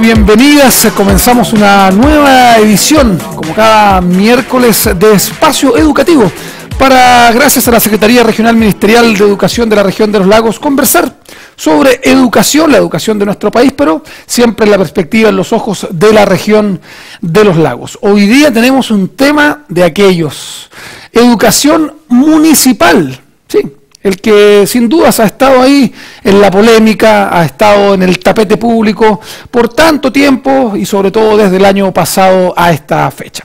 bienvenidas. Comenzamos una nueva edición, como cada miércoles, de Espacio Educativo para, gracias a la Secretaría Regional Ministerial de Educación de la Región de los Lagos, conversar sobre educación, la educación de nuestro país, pero siempre en la perspectiva, en los ojos de la Región de los Lagos. Hoy día tenemos un tema de aquellos, educación municipal, sí. El que sin dudas ha estado ahí en la polémica, ha estado en el tapete público por tanto tiempo y sobre todo desde el año pasado a esta fecha.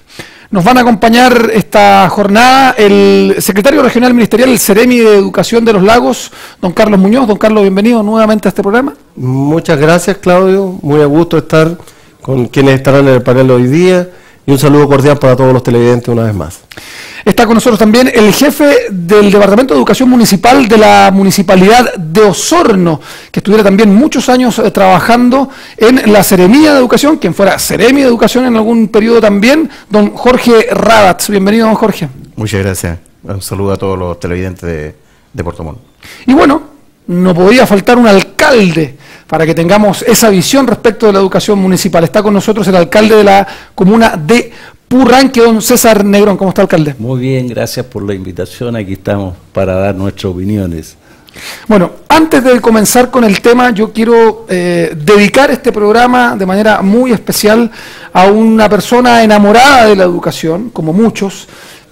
Nos van a acompañar esta jornada el secretario regional ministerial, el Seremi de Educación de los Lagos, don Carlos Muñoz. Don Carlos, bienvenido nuevamente a este programa. Muchas gracias, Claudio. Muy a gusto estar con quienes estarán en el panel hoy día y un saludo cordial para todos los televidentes una vez más. Está con nosotros también el jefe del Departamento de Educación Municipal de la Municipalidad de Osorno, que estuviera también muchos años trabajando en la Seremía de Educación, quien fuera Seremi de Educación en algún periodo también, don Jorge Radatz. Bienvenido, don Jorge. Muchas gracias. Un saludo a todos los televidentes de Puerto Montt. Y bueno, no podía faltar un alcalde para que tengamos esa visión respecto de la educación municipal. Está con nosotros el alcalde de la comuna de Purranque, don César Negrón. ¿Cómo está, alcalde? Muy bien, gracias por la invitación. Aquí estamos para dar nuestras opiniones. Bueno, antes de comenzar con el tema, yo quiero dedicar este programa de manera muy especial a una persona enamorada de la educación, como muchos,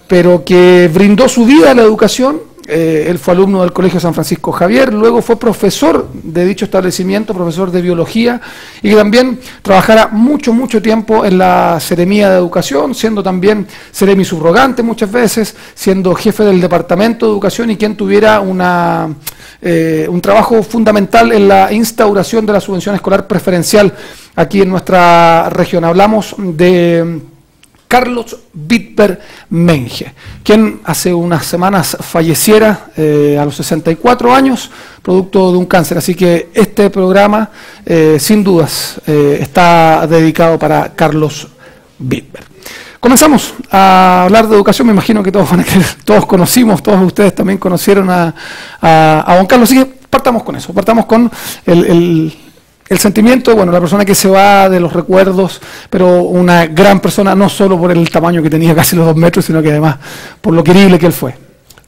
pero que brindó su vida a la educación. Él fue alumno del Colegio San Francisco Javier, luego fue profesor de dicho establecimiento, profesor de biología, y que también trabajara mucho tiempo en la Seremía de Educación, siendo también Seremi subrogante muchas veces, siendo jefe del Departamento de Educación y quien tuviera un trabajo fundamental en la instauración de la subvención escolar preferencial aquí en nuestra región. Hablamos de Carlos Wittberg Menge, quien hace unas semanas falleciera a los 64 años, producto de un cáncer. Así que este programa, sin dudas, está dedicado para Carlos Wittberg. Comenzamos a hablar de educación. Me imagino que todos van a querer, todos conocimos, todos ustedes también conocieron a don Carlos. Así que partamos con eso, partamos con el sentimiento, bueno, la persona que se va de los recuerdos, pero una gran persona, no solo por el tamaño que tenía, casi los 2 metros, sino que además por lo querible que él fue.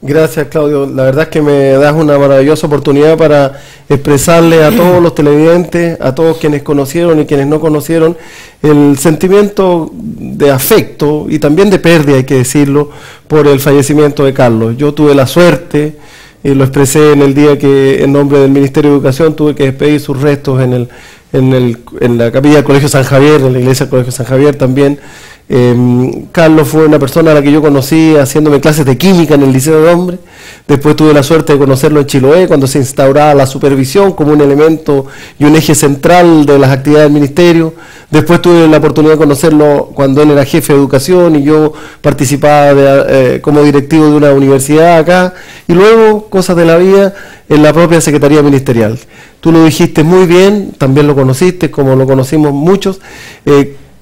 Gracias, Claudio. La verdad es que me das una maravillosa oportunidad para expresarle a todos los televidentes, a todos quienes conocieron y quienes no conocieron, el sentimiento de afecto y también de pérdida, hay que decirlo, por el fallecimiento de Carlos. Yo tuve la suerte, y lo expresé en el día que en nombre del Ministerio de Educación tuve que despedir sus restos en la capilla del Colegio San Javier, en la iglesia del Colegio San Javier también. Carlos fue una persona a la que yo conocí haciéndome clases de química en el Liceo de Hombres. Después tuve la suerte de conocerlo en Chiloé, cuando se instauraba la supervisión como un elemento y un eje central de las actividades del Ministerio. Después tuve la oportunidad de conocerlo cuando él era jefe de educación y yo participaba como directivo de una universidad acá. Y luego, cosas de la vida, en la propia Secretaría Ministerial. Tú lo dijiste muy bien, también lo conociste, como lo conocimos muchos.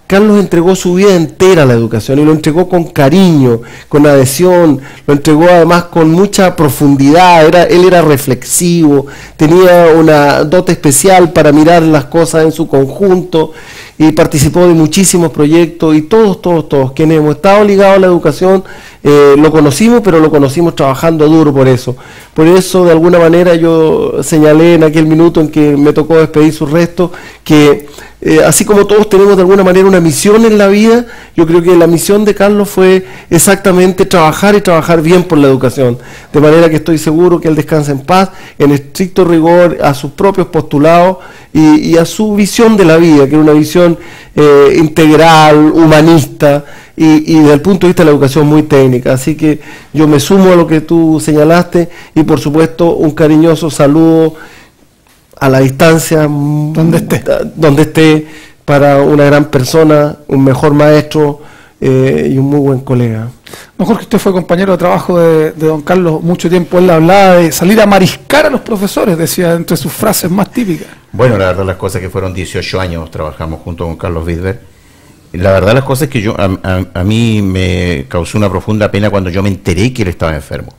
Carlos entregó su vida entera a la educación y lo entregó con cariño, con adhesión, lo entregó además con mucha profundidad, él era reflexivo, tenía una dote especial para mirar las cosas en su conjunto y participó de muchísimos proyectos y todos quienes hemos estado ligados a la educación lo conocimos, pero lo conocimos trabajando duro por eso. Por eso, de alguna manera, yo señalé en aquel minuto en que me tocó despedir sus restos que así como todos tenemos de alguna manera una misión en la vida, yo creo que la misión de Carlos fue exactamente trabajar y trabajar bien por la educación, de manera que estoy seguro que él descansa en paz, en estricto rigor a sus propios postulados y a su visión de la vida, que era una visión integral, humanista y desde el punto de vista de la educación muy técnica. Así que yo me sumo a lo que tú señalaste y por supuesto un cariñoso saludo a la distancia, donde esté, para una gran persona, un mejor maestro y un muy buen colega. Don Jorge, usted fue compañero de trabajo de don Carlos mucho tiempo. Él hablaba de salir a mariscar a los profesores, decía entre sus frases más típicas. Bueno, la verdad las cosas que fueron 18 años trabajamos junto con Carlos Wittberg. La verdad las cosas que a mí me causó una profunda pena cuando yo me enteré que él estaba enfermo.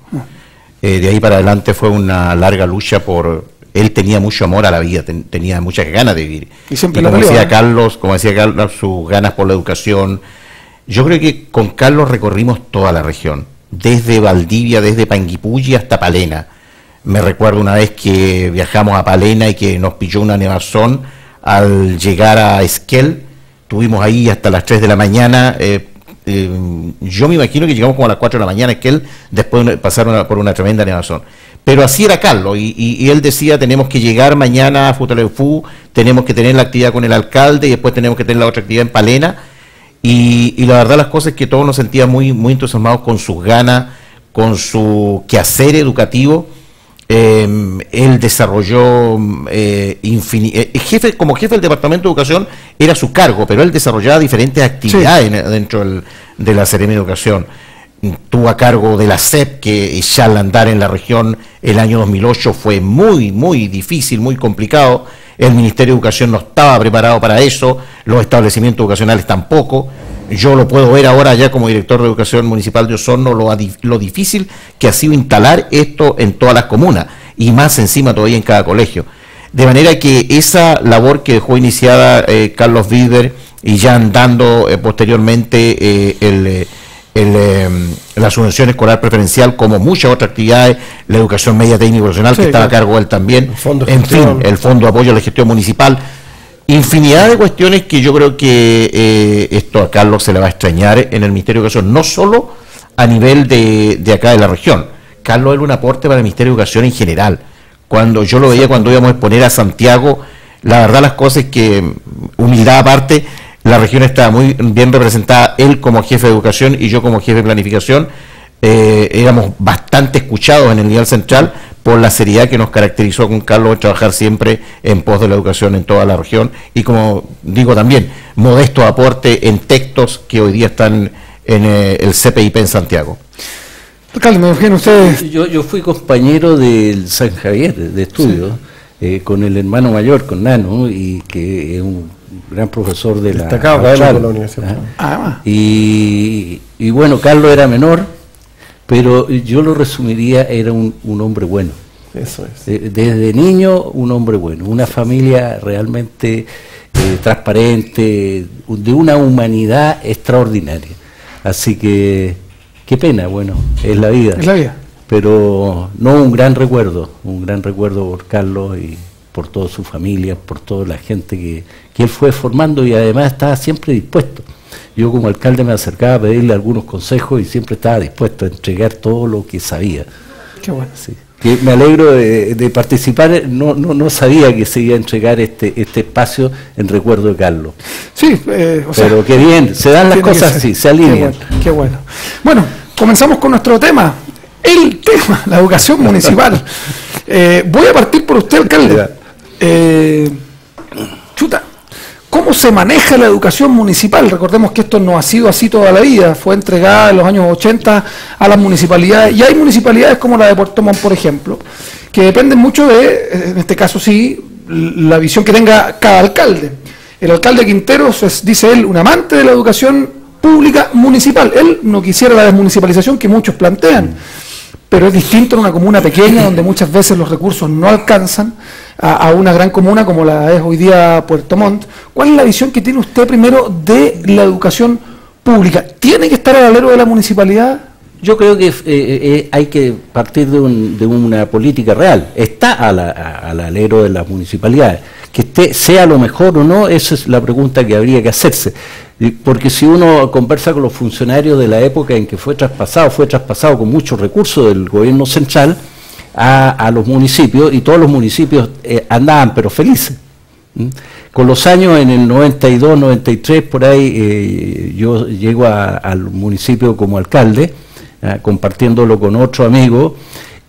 De ahí para adelante fue una larga lucha por él tenía mucho amor a la vida, tenía muchas ganas de vivir. Y siempre como decía Carlos, sus ganas por la educación. Yo creo que con Carlos recorrimos toda la región, desde Valdivia, desde Panguipulli hasta Palena. Me recuerdo una vez que viajamos a Palena y que nos pilló una nevazón al llegar a Esquel. Estuvimos ahí hasta las 3 de la mañana. Yo me imagino que llegamos como a las 4 de la mañana a Esquel, después de pasar por una tremenda nevazón. Pero así era Carlos, y él decía, tenemos que llegar mañana a Futaleufú, tenemos que tener la actividad con el alcalde, y después tenemos que tener la otra actividad en Palena. Y la verdad las cosas es que todos nos sentíamos muy entusiasmados con sus ganas, con su quehacer educativo. Él desarrolló como jefe del Departamento de Educación era su cargo, pero él desarrollaba diferentes actividades dentro de la Seremi de Educación. Tuvo a cargo de la SEP, que echarla a andar en la región el año 2008 fue muy difícil, muy complicado. El Ministerio de Educación no estaba preparado para eso, los establecimientos educacionales tampoco. Yo lo puedo ver ahora ya como director de Educación Municipal de Osorno, lo difícil que ha sido instalar esto en todas las comunas, y más encima todavía en cada colegio. De manera que esa labor que dejó iniciada Carlos Vidber, y ya andando posteriormente la subvención escolar preferencial, como muchas otras actividades, la educación media técnica profesional, que estaba a cargo de él también, en fin, el Fondo de Apoyo a la Gestión Municipal, infinidad de cuestiones que yo creo que esto a Carlos se le va a extrañar en el Ministerio de Educación, no solo a nivel de acá de la región. Carlos era un aporte para el Ministerio de Educación en general. Cuando yo lo veía, cuando íbamos a exponer a Santiago, la verdad las cosas es que, humildad aparte, la región estaba muy bien representada, él como jefe de educación y yo como jefe de planificación. Éramos bastante escuchados en el nivel central por la seriedad que nos caracterizó con Carlos, de trabajar siempre en pos de la educación en toda la región, y como digo también, modesto aporte en textos que hoy día están en el CPIP en Santiago. Alcalde, me imagino ustedes. Yo fui compañero del San Javier de estudio, con el hermano mayor, con Nano, y que es un gran profesor de la universidad. Y bueno, Carlos era menor, pero yo lo resumiría, era un hombre bueno. Eso es. Desde niño, un hombre bueno, una familia realmente transparente, de una humanidad extraordinaria. Así que, qué pena, bueno, es la vida. Es la vida. Pero no, un gran recuerdo por Carlos y por toda su familia, por toda la gente que él fue formando, y además estaba siempre dispuesto. Yo como alcalde me acercaba a pedirle algunos consejos y siempre estaba dispuesto a entregar todo lo que sabía. Qué bueno. Sí. Que me alegro de participar, no sabía que se iba a entregar este espacio en recuerdo de Carlos. Sí, pero qué bien, se dan las cosas así, se alinean. Qué bueno. Bueno, comenzamos con nuestro tema, el tema, la educación municipal. Voy a partir por usted, alcalde. ¿Cómo se maneja la educación municipal? Recordemos que esto no ha sido así toda la vida, fue entregada en los años 80 a las municipalidades, y hay municipalidades como la de Puerto Montt, por ejemplo, que dependen mucho de, en este caso sí, la visión que tenga cada alcalde. El alcalde Quinteros es, dice él, un amante de la educación pública municipal. Él no quisiera la desmunicipalización que muchos plantean, pero es distinto en una comuna pequeña donde muchas veces los recursos no alcanzan a una gran comuna como la es hoy día Puerto Montt. ¿Cuál es la visión que tiene usted primero de la educación pública? ¿Tiene que estar al alero de la municipalidad? Yo creo que hay que partir de una política real. Está al alero de las municipalidades. Que sea lo mejor o no, esa es la pregunta que habría que hacerse. Porque si uno conversa con los funcionarios de la época en que fue traspasado con muchos recursos del gobierno central a los municipios, y todos los municipios andaban pero felices. Con los años, en el 92, 93, por ahí, yo llego al municipio como alcalde, compartiéndolo con otro amigo,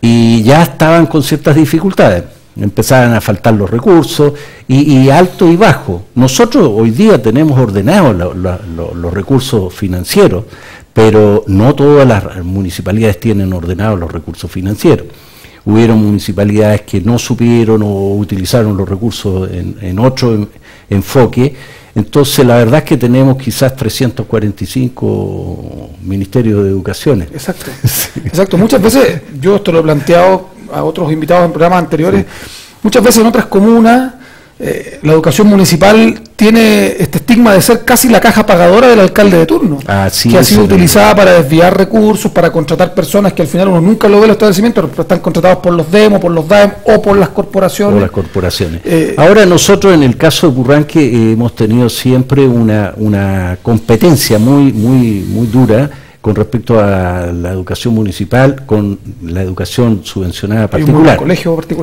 y ya estaban con ciertas dificultades. Empezaban a faltar los recursos, y alto y bajo. Nosotros hoy día tenemos ordenados los recursos financieros, pero no todas las municipalidades tienen ordenados los recursos financieros. Hubieron municipalidades que no supieron o utilizaron los recursos en otro enfoque. Entonces la verdad es que tenemos quizás 345 ministerios de educación. Exacto, exacto. Muchas veces, yo esto lo he planteado a otros invitados en programas anteriores, muchas veces en otras comunas la educación municipal tiene este estigma de ser casi la caja pagadora del alcalde de turno, que ha sido utilizada para desviar recursos, para contratar personas que al final uno nunca lo ve en los establecimientos, pero están contratados por los DEMO, por los DAEM o por las corporaciones. Por las corporaciones. Ahora nosotros en el caso de Purranque hemos tenido siempre una competencia muy dura con respecto a la educación municipal, con la educación subvencionada particular.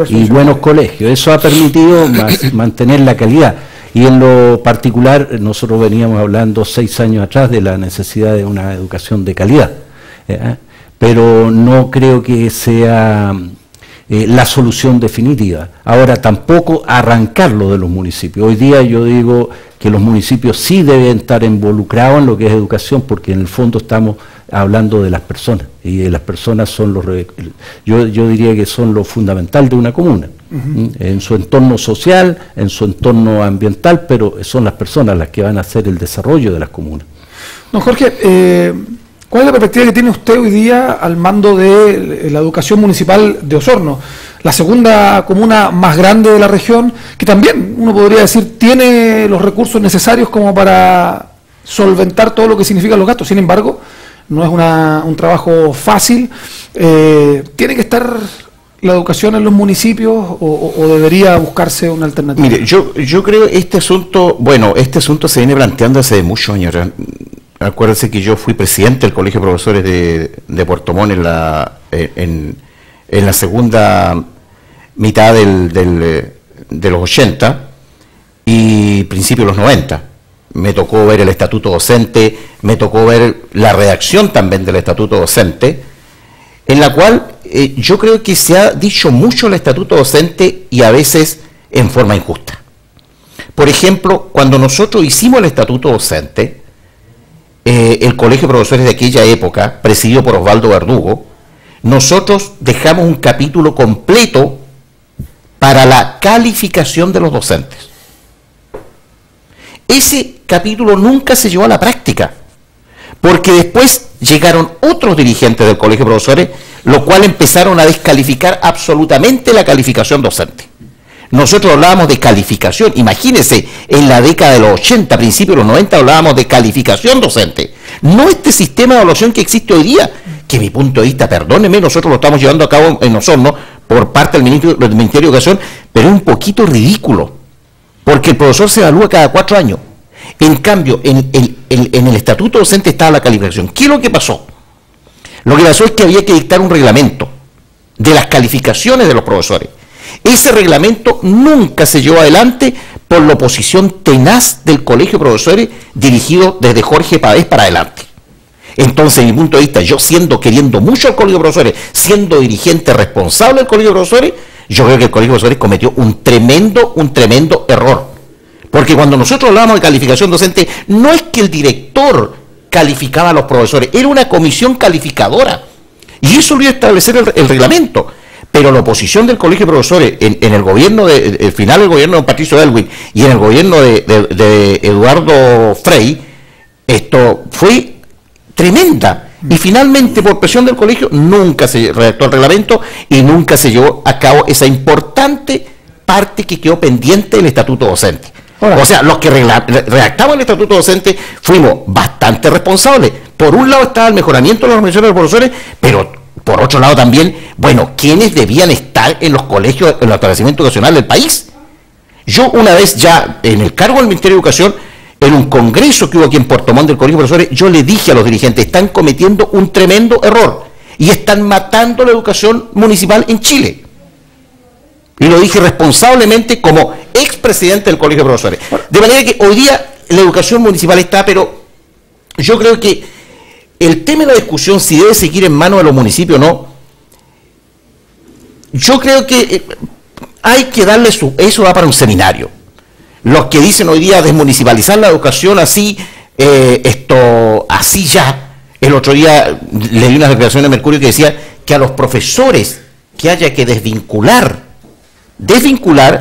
Y buenos colegios. Eso ha permitido mantener la calidad. Y en lo particular, nosotros veníamos hablando 6 años atrás de la necesidad de una educación de calidad. Pero no creo que sea la solución definitiva. Ahora, tampoco arrancarlo de los municipios. Hoy día yo digo que los municipios sí deben estar involucrados en lo que es educación, porque en el fondo estamos hablando de las personas, y de las personas son yo diría que son lo fundamental de una comuna, en su entorno social, en su entorno ambiental, pero son las personas las que van a hacer el desarrollo de las comunas. Don Jorge, ¿cuál es la perspectiva que tiene usted hoy día al mando de la educación municipal de Osorno? La segunda comuna más grande de la región, que también, uno podría decir, tiene los recursos necesarios como para solventar todo lo que significan los gastos. Sin embargo, no es un trabajo fácil. ¿Tiene que estar la educación en los municipios o debería buscarse una alternativa? Mire, yo creo este asunto se viene planteando hace muchos años. Acuérdense que yo fui presidente del Colegio de Profesores de Puerto Montt en la segunda mitad de los 80 y principios de los 90. Me tocó ver el estatuto docente, me tocó ver la redacción también del estatuto docente, en la cual yo creo que se ha dicho mucho el estatuto docente y a veces en forma injusta. Por ejemplo, cuando nosotros hicimos el estatuto docente, el Colegio de Profesores de aquella época, presidido por Osvaldo Verdugo, nosotros dejamos un capítulo completo para la calificación de los docentes. Ese capítulo nunca se llevó a la práctica, porque después llegaron otros dirigentes del Colegio de Profesores, los cuales empezaron a descalificar absolutamente la calificación docente. Nosotros hablábamos de calificación, imagínense, en la década de los 80, principios de los 90, hablábamos de calificación docente, no este sistema de evaluación que existe hoy día, que a mi punto de vista, perdónenme, nosotros lo estamos llevando a cabo en Osorno por parte del Ministerio de Educación, pero es un poquito ridículo, porque el profesor se evalúa cada 4 años. En cambio, en el estatuto docente estaba la calificación. ¿Qué es lo que pasó? Lo que pasó es que había que dictar un reglamento de las calificaciones de los profesores. Ese reglamento nunca se llevó adelante por la oposición tenaz del Colegio de Profesores, dirigido desde Jorge Pavés para adelante. Entonces, desde mi punto de vista, yo queriendo mucho al Colegio de Profesores, siendo dirigente responsable del Colegio de Profesores, yo creo que el Colegio de Profesores cometió un tremendo error. Porque cuando nosotros hablábamos de calificación docente, no es que el director calificaba a los profesores, era una comisión calificadora. Y eso lo iba a establecer el reglamento. Pero la oposición del Colegio de Profesores en el gobierno el final del gobierno de Patricio Aylwin y en el gobierno de Eduardo Frei, esto fue tremenda. Y finalmente, por presión del colegio, nunca se redactó el reglamento y nunca se llevó a cabo esa importante parte que quedó pendiente del estatuto docente. O sea, los que redactamos el estatuto docente fuimos bastante responsables. Por un lado estaba el mejoramiento de las organizaciones de los profesores, pero por otro lado también, bueno, ¿quiénes debían estar en los colegios, en los establecimientos educacionales del país? Yo una vez ya en el cargo del Ministerio de Educación, en un congreso que hubo aquí en Puerto Montt del Colegio de Profesores, yo le dije a los dirigentes, están cometiendo un tremendo error y están matando la educación municipal en Chile. Y lo dije responsablemente como expresidente del Colegio de Profesores. De manera que hoy día la educación municipal está, pero yo creo que el tema de la discusión, si debe seguir en manos de los municipios o no, yo creo que hay que darle eso va para un seminario. Los que dicen hoy día desmunicipalizar la educación así, así ya. El otro día leí una declaración de Mercurio que decía que a los profesores que haya que desvincular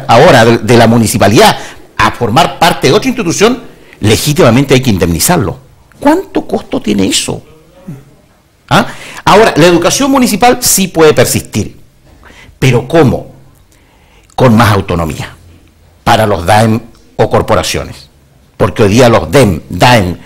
ahora de la municipalidad a formar parte de otra institución, legítimamente hay que indemnizarlo. ¿Cuánto costo tiene eso? ¿Ah? Ahora, la educación municipal sí puede persistir, pero ¿cómo? con más autonomía para los DAEM o corporaciones. Porque hoy día los DEM, DAEM,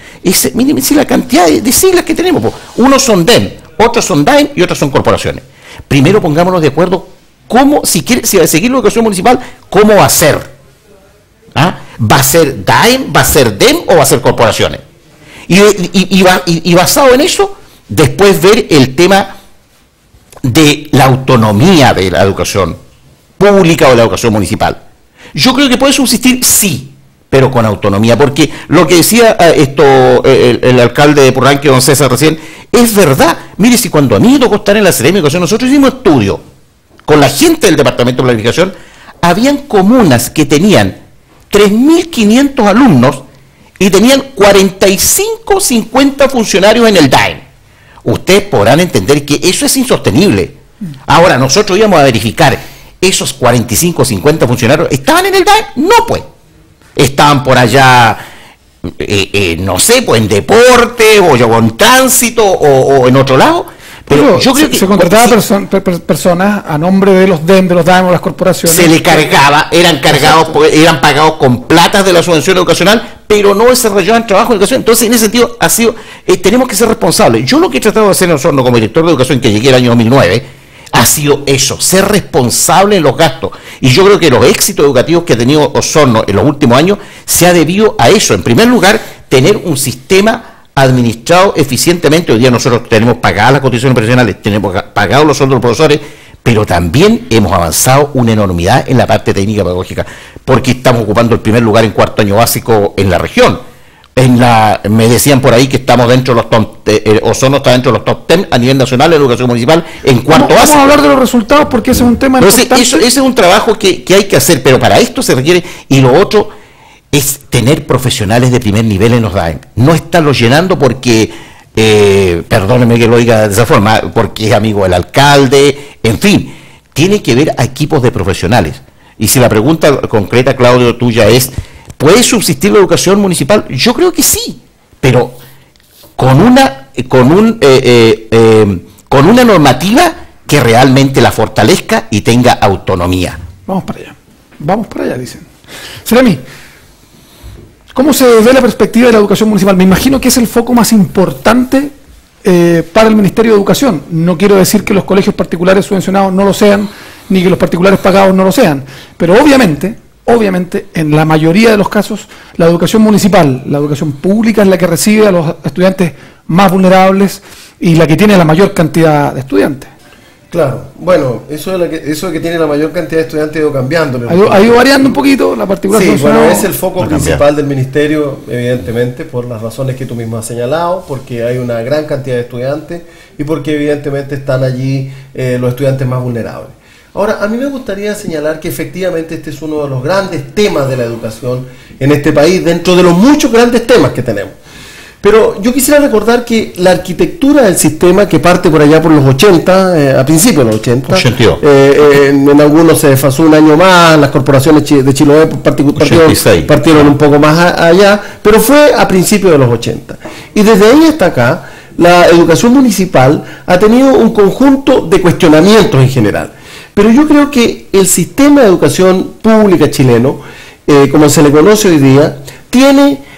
miren si la cantidad de siglas que tenemos, pues. Unos son DEM, otros son DAEM y otros son corporaciones. Primero pongámonos de acuerdo cómo, si va a seguir la educación municipal, cómo va a ser. ¿Ah? ¿Va a ser DAEM, va a ser DEM o va a ser corporaciones? Y basado en eso, después ver el tema de la autonomía de la educación pública o de la educación municipal. Yo creo que puede subsistir, sí, pero con autonomía, porque lo que decía el alcalde de Purranque, don César, recién, es verdad. Mire, si cuando a mí me tocó estar en la Seremi de Educación, nosotros hicimos estudio con la gente del Departamento de Planificación, habían comunas que tenían 3.500 alumnos y tenían 45, 50 funcionarios en el DAEM. Ustedes podrán entender que eso es insostenible. Ahora, nosotros íbamos a verificar, esos 45, 50 funcionarios, ¿estaban en el DAEM? No, pues. Estaban por allá, no sé, pues en deporte, o en tránsito, o en otro lado. Pero yo creo que se contrataba personas a nombre de los DEM, de los DAEM o las corporaciones. Se le cargaba, eran pagados con platas de la subvención educacional, pero no desarrollaban trabajo en educación. Entonces, en ese sentido, tenemos que ser responsables. Yo lo que he tratado de hacer en Osorno como director de educación, que llegué el año 2009, ha sido eso, ser responsable en los gastos. Y yo creo que los éxitos educativos que ha tenido Osorno en los últimos años se ha debido a eso. En primer lugar, tener un sistema administrado eficientemente. Hoy día nosotros tenemos pagadas las cotizaciones profesionales, tenemos pagados los sueldos de los profesores, pero también hemos avanzado una enormidad en la parte técnica pedagógica, porque estamos ocupando el primer lugar en cuarto año básico en la región. Me decían por ahí que estamos dentro de los top, Osorno está dentro de los top 10 a nivel nacional de educación municipal en cuarto básico. Vamos a hablar de los resultados porque ese es un tema importante. Ese es un trabajo que hay que hacer, pero para esto se requiere, y lo otro es tener profesionales de primer nivel en los DAEM. No estarlos llenando porque, perdónenme que lo diga de esa forma, porque es amigo del alcalde, en fin, tiene que ver a equipos de profesionales. Y si la pregunta concreta, Claudio, tuya es, ¿puede subsistir la educación municipal? Yo creo que sí, pero con una normativa que realmente la fortalezca y tenga autonomía. Vamos para allá, dicen. Seremi, ¿cómo se ve la perspectiva de la educación municipal? Me imagino que es el foco más importante para el Ministerio de Educación. No quiero decir que los colegios particulares subvencionados no lo sean, ni que los particulares pagados no lo sean, pero obviamente, en la mayoría de los casos, la educación municipal, la educación pública es la que recibe a los estudiantes más vulnerables y la que tiene la mayor cantidad de estudiantes. Claro, bueno, eso de que tiene la mayor cantidad de estudiantes ha ido cambiando. Ha ido variando un poquito la particular. Sí, bueno, es el foco principal del ministerio, evidentemente, por las razones que tú mismo has señalado, porque hay una gran cantidad de estudiantes y porque evidentemente están allí los estudiantes más vulnerables. Ahora, a mí me gustaría señalar que efectivamente este es uno de los grandes temas de la educación en este país, dentro de los muchos grandes temas que tenemos. Pero yo quisiera recordar que la arquitectura del sistema, que parte por allá por los 80, a principios de los 80, en algunos se desfasó un año más, las corporaciones de Chiloé partieron un poco más allá, pero fue a principios de los 80. Y desde ahí hasta acá, la educación municipal ha tenido un conjunto de cuestionamientos en general. Pero yo creo que el sistema de educación pública chileno, como se le conoce hoy día, tiene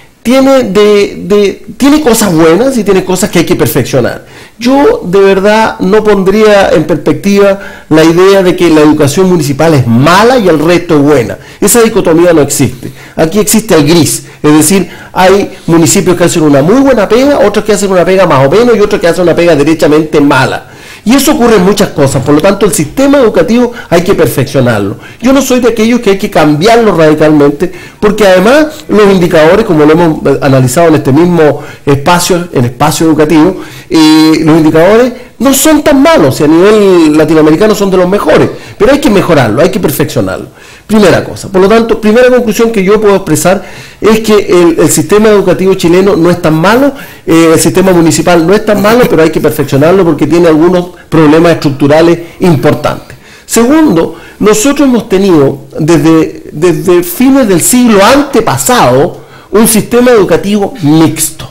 cosas buenas y tiene cosas que hay que perfeccionar. Yo de verdad no pondría en perspectiva la idea de que la educación municipal es mala y el resto es buena. Esa dicotomía no existe. Aquí existe el gris, es decir, hay municipios que hacen una muy buena pega, otros que hacen una pega más o menos y otros que hacen una pega derechamente mala. Y eso ocurre en muchas cosas, por lo tanto el sistema educativo hay que perfeccionarlo. Yo no soy de aquellos que hay que cambiarlo radicalmente, porque además los indicadores, como lo hemos analizado en este mismo espacio, en espacio educativo, los indicadores no son tan malos, y a nivel latinoamericano son de los mejores, pero hay que mejorarlo, hay que perfeccionarlo. Primera cosa. Por lo tanto, primera conclusión que yo puedo expresar es que el sistema educativo chileno no es tan malo, el sistema municipal no es tan malo, pero hay que perfeccionarlo porque tiene algunos problemas estructurales importantes. Segundo, nosotros hemos tenido desde fines del siglo antepasado un sistema educativo mixto.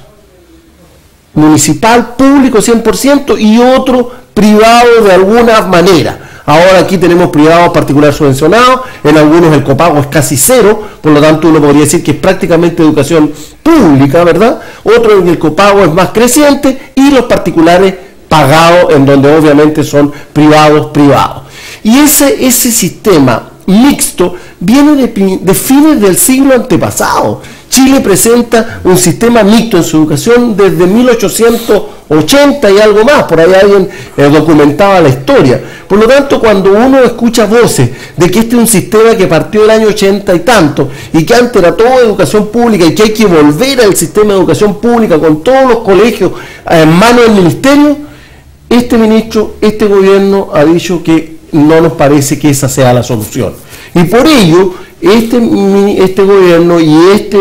Municipal, público 100% y otro privado de alguna manera. Ahora aquí tenemos privados particulares subvencionados, en algunos el copago es casi cero, por lo tanto uno podría decir que es prácticamente educación pública, ¿verdad? Otro en el copago es más creciente y los particulares pagados, en donde obviamente son privados. Y ese sistema mixto viene de fines del siglo antepasado. Chile presenta un sistema mixto en su educación desde 1880 y algo más, por ahí alguien documentaba la historia. Por lo tanto, cuando uno escucha voces de que este es un sistema que partió del año 80 y tanto, y que antes era todo educación pública y que hay que volver al sistema de educación pública con todos los colegios en manos del ministerio, este ministro, este gobierno ha dicho que no nos parece que esa sea la solución. Y por ello, este gobierno y este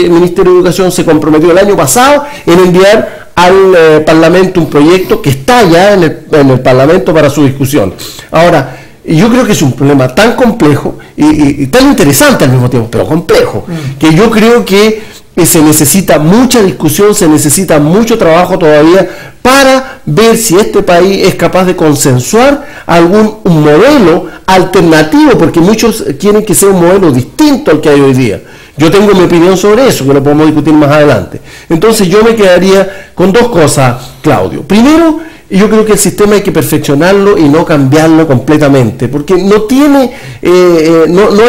Ministerio de Educación se comprometió el año pasado en enviar al Parlamento un proyecto que está ya en el Parlamento para su discusión. Ahora, yo creo que es un problema tan complejo y tan interesante al mismo tiempo, pero complejo, que yo creo que se necesita mucha discusión, se necesita mucho trabajo todavía para ver si este país es capaz de consensuar un modelo alternativo, porque muchos quieren que sea un modelo distinto al que hay hoy día. Yo tengo mi opinión sobre eso, que lo podemos discutir más adelante. Entonces yo me quedaría con dos cosas, Claudio. Primero, yo creo que el sistema hay que perfeccionarlo y no cambiarlo completamente, porque no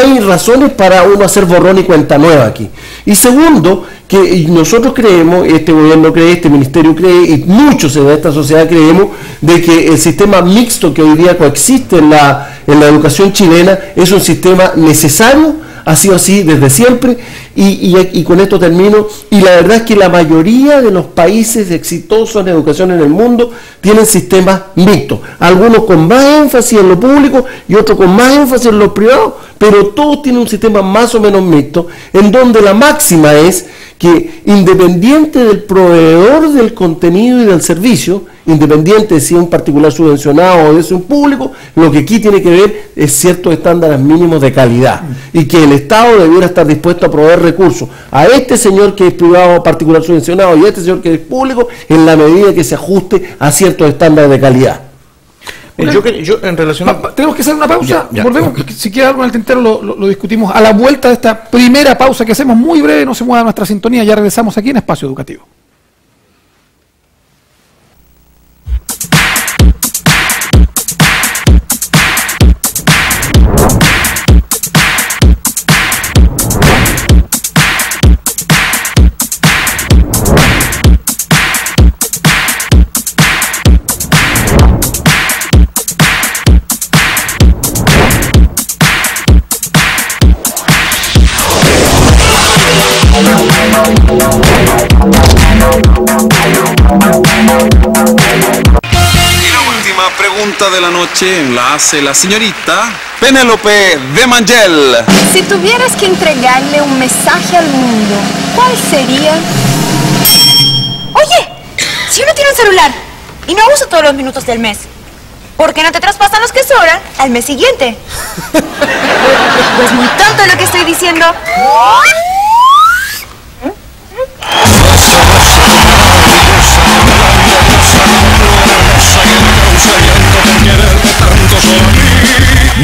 hay razones para uno hacer borrón y cuenta nueva aquí. Y segundo, que nosotros creemos, este gobierno cree, este ministerio cree, y muchos de esta sociedad creemos, de que el sistema mixto que hoy día coexiste en la educación chilena es un sistema necesario, ha sido así desde siempre, y con esto termino, y la verdad es que la mayoría de los países exitosos en educación en el mundo tienen sistemas mixtos, algunos con más énfasis en lo público y otros con más énfasis en lo privado, pero todos tienen un sistema más o menos mixto, en donde la máxima es que independiente del proveedor del contenido y del servicio, independiente de si es un particular subvencionado o es un público, lo que aquí tiene que ver es ciertos estándares mínimos de calidad, y que el Estado debiera estar dispuesto a proveer recursos a este señor que es privado o particular subvencionado y a este señor que es público, en la medida que se ajuste a ciertos estándares de calidad. Yo en relación tenemos que hacer una pausa, ya. Volvemos, si queda algo en el tintero lo discutimos a la vuelta de esta primera pausa que hacemos muy breve, no se mueva nuestra sintonía, ya regresamos aquí en Espacio Educativo. De la noche la hace la señorita Penélope de Mangel. Si tuvieras que entregarle un mensaje al mundo, ¿cuál sería? Oye, si uno tiene un celular y no usa todos los minutos del mes, ¿por qué no te traspasan los que sobran al mes siguiente? Pues muy tonto lo que estoy diciendo.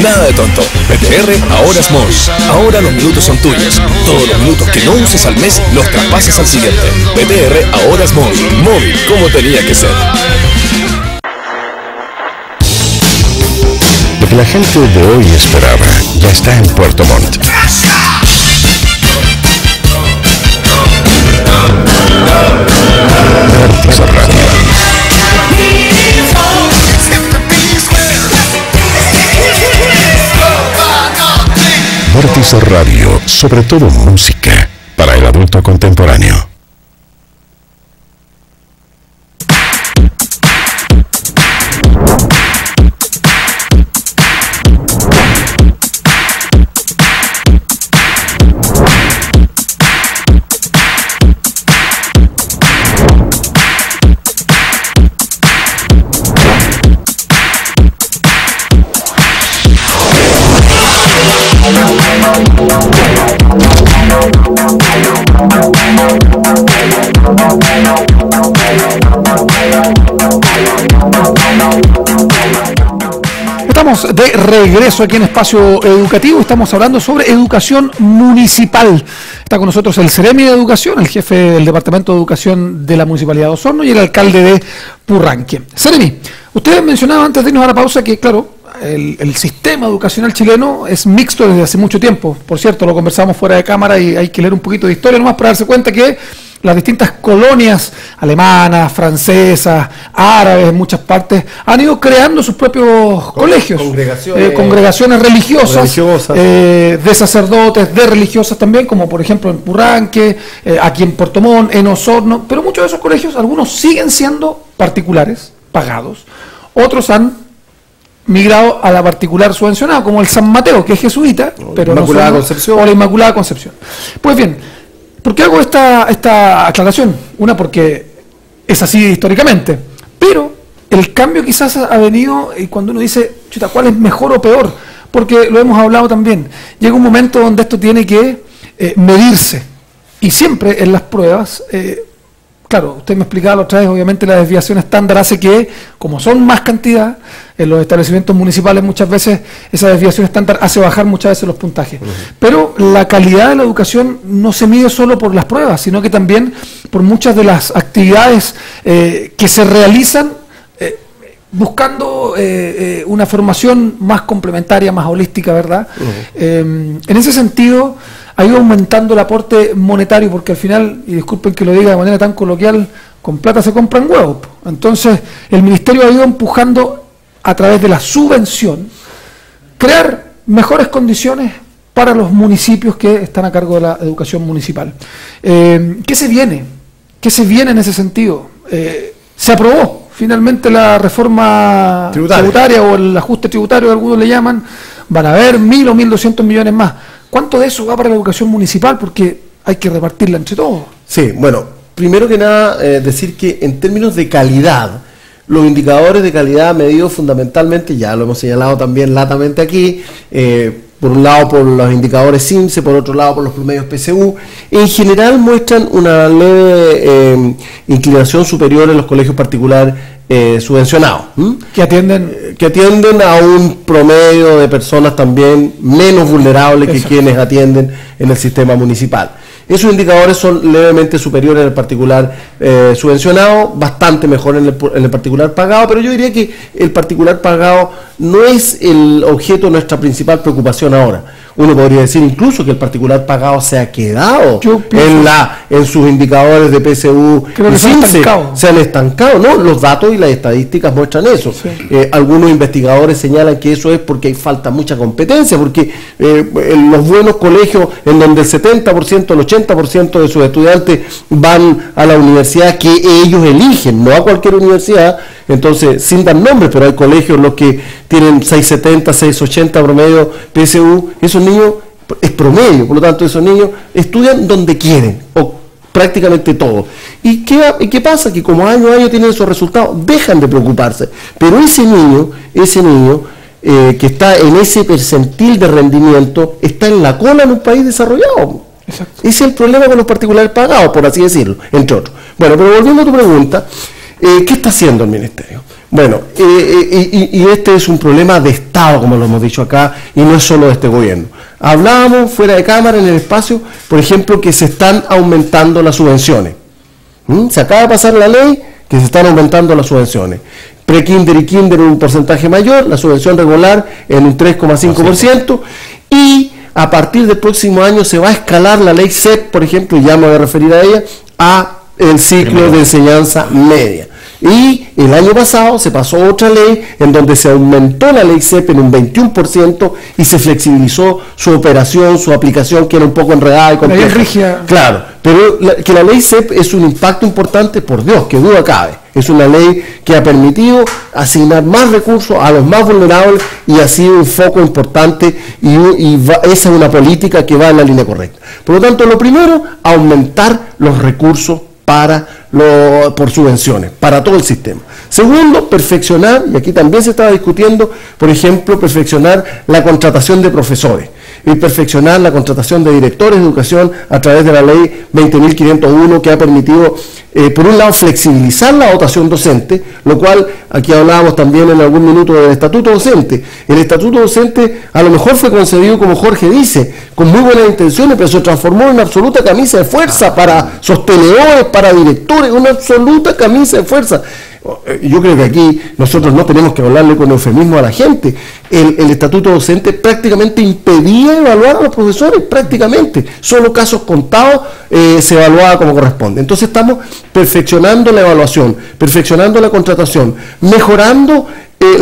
Nada de tonto. PTR ahora es móvil. Ahora los minutos son tuyos. Todos los minutos que no uses al mes los traspasas al siguiente. PTR ahora es móvil. Móvil, como tenía que ser. Lo que la gente de hoy esperaba ya está en Puerto Montt. Vértice Radio. Vértice Radio, sobre todo música para el adulto contemporáneo. Estamos de regreso aquí en Espacio Educativo. Estamos hablando sobre educación municipal. Está con nosotros el Seremi de Educación, el jefe del Departamento de Educación de la Municipalidad de Osorno y el alcalde de Purranque. Seremi, ustedes mencionaban antes de irnos a la pausa que, claro, el sistema educacional chileno es mixto desde hace mucho tiempo. Por cierto, lo conversamos fuera de cámara y hay que leer un poquito de historia nomás para darse cuenta que las distintas colonias alemanas, francesas, árabes en muchas partes han ido creando sus propios colegios, congregaciones religiosas, de sacerdotes, de religiosas también, como por ejemplo en Purranque, aquí en Puerto Montt, en Osorno, pero muchos de esos colegios, algunos siguen siendo particulares, pagados, otros han migrado a la particular subvencionada, como el San Mateo, que es jesuita, pero Inmaculada Concepción, o la Inmaculada Concepción. Pues bien, ¿por qué hago esta aclaración? Una, porque es así históricamente, pero el cambio quizás ha venido cuando uno dice, chuta, ¿cuál es mejor o peor? Porque lo hemos hablado también, llega un momento donde esto tiene que medirse, y siempre en las pruebas, claro, usted me explicaba la otra vez, obviamente la desviación estándar hace que, como son más cantidad, en los establecimientos municipales muchas veces esa desviación estándar hace bajar muchas veces los puntajes. Pero la calidad de la educación no se mide solo por las pruebas, sino que también por muchas de las actividades que se realizan buscando una formación más complementaria, más holística, ¿verdad? En ese sentido, ha ido aumentando el aporte monetario, porque al final, y disculpen que lo diga de manera tan coloquial, con plata se compran huevos. Entonces, el Ministerio ha ido empujando a través de la subvención, crear mejores condiciones para los municipios que están a cargo de la educación municipal. ¿Qué se viene? ¿Qué se viene en ese sentido? Se aprobó finalmente la reforma tributaria o el ajuste tributario, algunos le llaman. Van a haber 1.000 o 1.200 millones más. ¿Cuánto de eso va para la educación municipal? Porque hay que repartirla entre todos. Sí, bueno, primero que nada decir que en términos de calidad, los indicadores de calidad medidos fundamentalmente, ya lo hemos señalado también latamente aquí, por un lado por los indicadores CIMSE, por otro lado por los promedios PSU, en general muestran una leve inclinación superior en los colegios particulares subvencionados, que atienden a un promedio de personas también menos vulnerables que quienes atienden en el sistema municipal. Esos indicadores son levemente superiores al particular subvencionado, bastante mejor en el particular pagado, pero yo diría que el particular pagado no es el objeto de nuestra principal preocupación ahora. Uno podría decir incluso que el particular pagado se ha quedado en sus indicadores de PSU y CIMSE, se han estancado, ¿no? Los datos y las estadísticas muestran eso. Sí. Algunos investigadores señalan que eso es porque hay falta mucha competencia, porque en los buenos colegios en donde el 70%, el 80% de sus estudiantes van a la universidad que ellos eligen, no a cualquier universidad. Entonces, sin dar nombres, pero hay colegios en los que tienen 670, 680 promedio PSU, esos niños, es promedio, por lo tanto esos niños estudian donde quieren, o prácticamente todo. ¿Y qué pasa? Que como año a año tienen esos resultados, dejan de preocuparse, pero ese niño que está en ese percentil de rendimiento, está en la cola en un país desarrollado. Exacto. Ese es el problema con los particulares pagados, por así decirlo, entre otros. Bueno, pero volviendo a tu pregunta, ¿qué está haciendo el Ministerio? Bueno, y este es un problema de Estado, como lo hemos dicho acá, y no es solo de este gobierno. Hablábamos fuera de cámara en el espacio, por ejemplo, que se están aumentando las subvenciones. Se acaba de pasar la ley que se están aumentando las subvenciones. Pre-kinder y kinder en un porcentaje mayor, la subvención regular en un 3,5%, y a partir del próximo año se va a escalar la ley CEP, por ejemplo, y ya me voy a referir a ella, a el ciclo de enseñanza media. Y el año pasado se pasó otra ley en donde se aumentó la ley CEP en un 21% y se flexibilizó su operación, su aplicación, que era un poco enredada y compleja. Claro, pero que la ley CEP es un impacto importante, por Dios, que duda cabe. Es una ley que ha permitido asignar más recursos a los más vulnerables y ha sido un foco importante esa es una política que va en la línea correcta. Por lo tanto, lo primero, aumentar los recursos por subvenciones, para todo el sistema. Segundo, perfeccionar, y aquí también se estaba discutiendo, por ejemplo, perfeccionar la contratación de profesores. perfeccionar la contratación de directores de educación a través de la ley 20.501, que ha permitido, por un lado, flexibilizar la dotación docente, lo cual, aquí hablábamos también en algún minuto del estatuto docente. El estatuto docente a lo mejor fue concebido, como Jorge dice, con muy buenas intenciones, pero se transformó en una absoluta camisa de fuerza para sostenedores, para directores, una absoluta camisa de fuerza. Yo creo que aquí nosotros no tenemos que hablarle con eufemismo a la gente. El estatuto docente prácticamente impedía evaluar a los profesores, prácticamente. Solo casos contados se evaluaba como corresponde. Entonces estamos perfeccionando la evaluación, perfeccionando la contratación, mejorando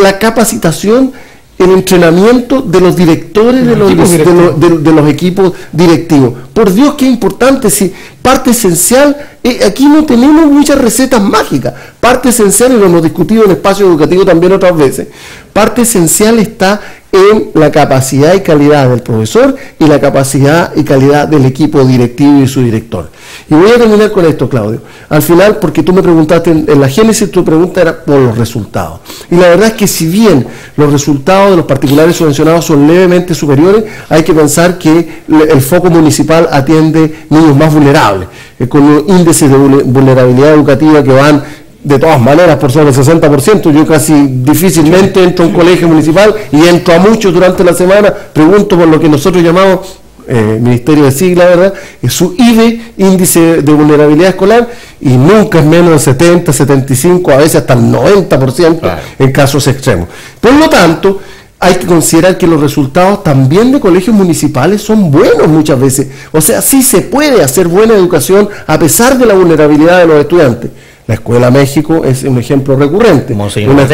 la capacitación, el entrenamiento de los directores de los equipos directivos. Por Dios, qué importante, si parte esencial, aquí no tenemos muchas recetas mágicas, parte esencial, y lo hemos discutido en espacio educativo también otras veces, parte esencial está en la capacidad y calidad del profesor y la capacidad y calidad del equipo directivo y su director. Y voy a terminar con esto, Claudio. Al final, porque tú me preguntaste, en la génesis tu pregunta era por los resultados. Y la verdad es que si bien los resultados de los particulares subvencionados son levemente superiores, hay que pensar que el foco municipal atiende niños más vulnerables, con un índice de vulnerabilidad educativa que van de todas maneras por sobre el 60%. Yo casi difícilmente entro a un colegio municipal y entro a muchos durante la semana, pregunto por lo que nosotros llamamos Ministerio de Sigla, ¿verdad? Es su IVE, índice de vulnerabilidad escolar, y nunca es menos del 70, 75, a veces hasta el 90%, claro, en casos extremos. Por lo tanto, hay que considerar que los resultados también de colegios municipales son buenos muchas veces. O sea, sí se puede hacer buena educación a pesar de la vulnerabilidad de los estudiantes. La Escuela México es un ejemplo recurrente, una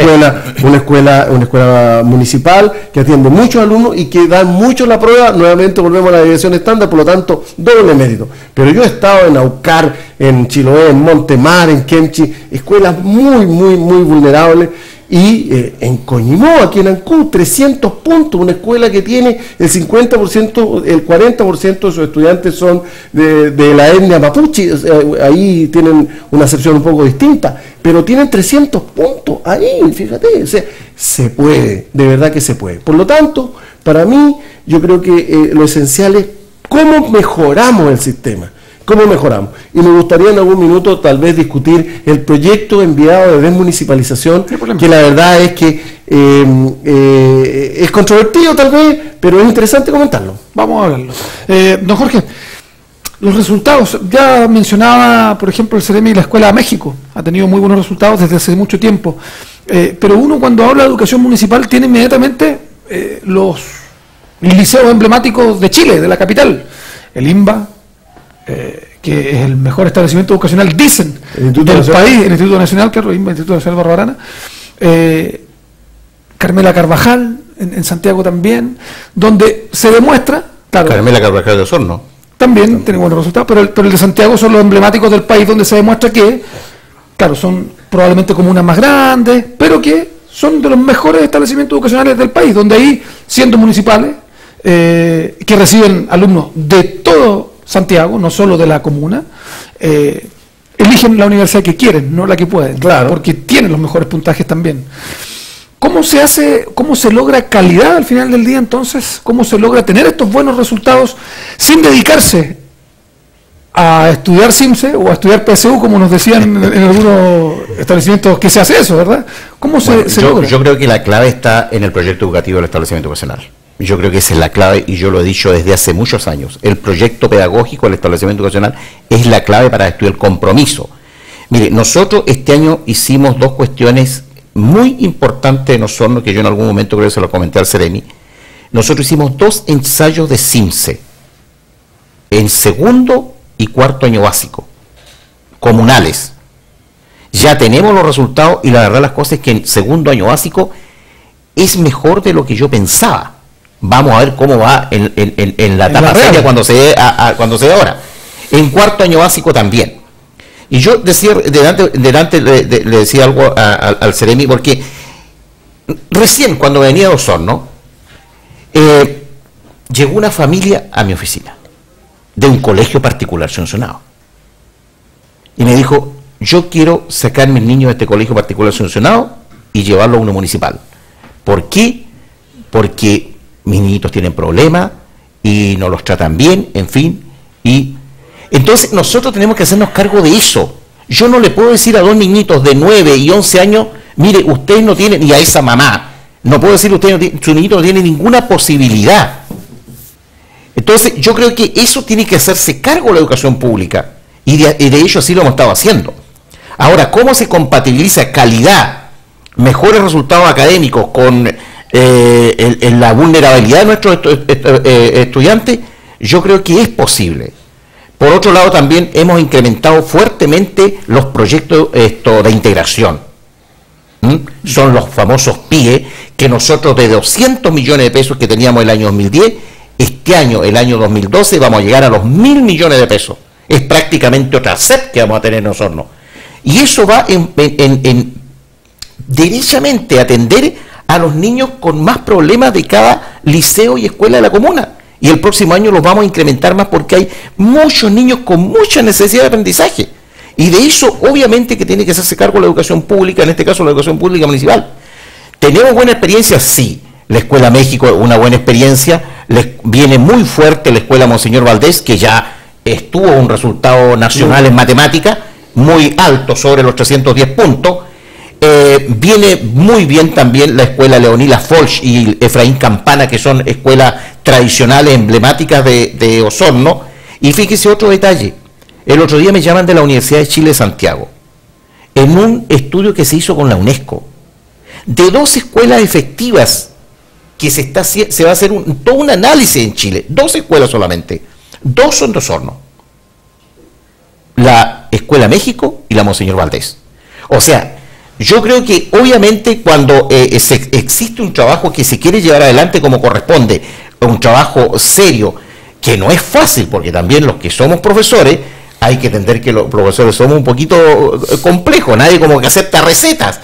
escuela municipal que atiende muchos alumnos y que dan mucho la prueba. Nuevamente volvemos a la dirección estándar, por lo tanto, doble mérito. Pero yo he estado en Aucar, en Chiloé, en Montemar, en Kemchi, escuelas muy vulnerables, y en Coñimó, aquí en Ancud, 300 puntos, una escuela que tiene el 50%, el 40% de sus estudiantes son de la etnia mapuche. Ahí tienen una acepción un poco distinta, pero tienen 300 puntos ahí, fíjate, o sea, se puede, de verdad que se puede. Por lo tanto, para mí, yo creo que lo esencial es cómo mejoramos el sistema. ¿Cómo mejoramos? Y me gustaría en algún minuto tal vez discutir el proyecto enviado de desmunicipalización, que la verdad es que es controvertido tal vez, pero es interesante comentarlo. Vamos a hablarlo. Don Jorge, los resultados, ya mencionaba, por ejemplo, el CEREMI y la Escuela México, ha tenido muy buenos resultados desde hace mucho tiempo, pero uno cuando habla de educación municipal tiene inmediatamente los liceos emblemáticos de Chile, de la capital, el IMBA, que es el mejor establecimiento educacional, dicen, del país, el Instituto Nacional, claro, el Instituto Nacional Barro Arana, Carmela Carvajal, en Santiago también, donde se demuestra, claro, Carmela Carvajal de Osorno también tiene buenos resultados, pero el de Santiago son los emblemáticos del país, donde se demuestra que, claro, son probablemente comunas más grandes, pero que son de los mejores establecimientos educacionales del país, donde ahí, siendo municipales, que reciben alumnos de todo Santiago, no solo de la comuna, eligen la universidad que quieren, no la que pueden, claro, porque tienen los mejores puntajes también. ¿Cómo se hace, cómo se logra calidad al final del día entonces? ¿Cómo se logra tener estos buenos resultados sin dedicarse a estudiar CIMSE o a estudiar PSU, como nos decían en algunos establecimientos que se hace eso, ¿verdad? ¿Cómo se logra? Yo creo que la clave está en el proyecto educativo del establecimiento educacional. Yo creo que esa es la clave, y yo lo he dicho desde hace muchos años. El proyecto pedagógico del establecimiento educacional es la clave para estudiar el compromiso. Mire, nosotros este año hicimos dos cuestiones muy importantes en Osorno, que yo en algún momento creo que se lo comenté al CEREMI. Nosotros hicimos 2 ensayos de CIMSE en segundo y cuarto año básico, comunales. Ya tenemos los resultados, y la verdad las cosas es que en segundo año básico es mejor de lo que yo pensaba. Vamos a ver cómo va en la etapa seria cuando se dé ahora. En cuarto año básico también. Y yo decía, delante le decía algo al CEREMI, porque recién cuando venía de Osorno, llegó una familia a mi oficina, de un colegio particular subvencionado. Y me dijo, yo quiero sacar a mis niños de este colegio particular subvencionado y llevarlo a uno municipal. ¿Por qué? Porque mis niñitos tienen problemas, y no los tratan bien, en fin, y entonces nosotros tenemos que hacernos cargo de eso. Yo no le puedo decir a dos niñitos de 9 y 11 años, mire, usted no tiene, ni a esa mamá, no puedo decir usted no tiene, su niñito no tiene ninguna posibilidad. Entonces yo creo que eso tiene que hacerse cargo de la educación pública, y de hecho así lo hemos estado haciendo. Ahora, ¿cómo se compatibiliza calidad, mejores resultados académicos con la vulnerabilidad de nuestros estudiantes? Yo creo que es posible. Por otro lado, también hemos incrementado fuertemente los proyectos de integración. Son los famosos PIE, que nosotros de 200 millones de pesos que teníamos el año 2010, este año, el año 2012, vamos a llegar a los 1.000 millones de pesos. Es prácticamente otra SEP que vamos a tener nosotros. Y eso va derechamente a atender a los niños con más problemas de cada liceo y escuela de la comuna. Y el próximo año los vamos a incrementar más porque hay muchos niños con mucha necesidad de aprendizaje. Y de eso obviamente que tiene que hacerse cargo la educación pública, en este caso la educación pública municipal. ¿Tenemos buena experiencia? Sí. La Escuela México es una buena experiencia. Viene muy fuerte la Escuela Monseñor Valdés, que ya tuvo un resultado nacional en matemática muy alto, sobre los 310 puntos. Viene muy bien también la Escuela Leonila Folch y Efraín Campana, que son escuelas tradicionales, emblemáticas de Osorno. Y fíjese otro detalle. El otro día me llaman de la Universidad de Chile de Santiago, en un estudio que se hizo con la UNESCO, de 2 escuelas efectivas que se va a hacer todo un análisis en Chile. 2 escuelas solamente. 2 son de Osorno. La Escuela México y la Monseñor Valdés. O sea, yo creo que obviamente cuando existe un trabajo que se quiere llevar adelante como corresponde, un trabajo serio, que no es fácil, porque también los que somos profesores, hay que entender que los profesores somos un poquito complejos, nadie como que acepta recetas.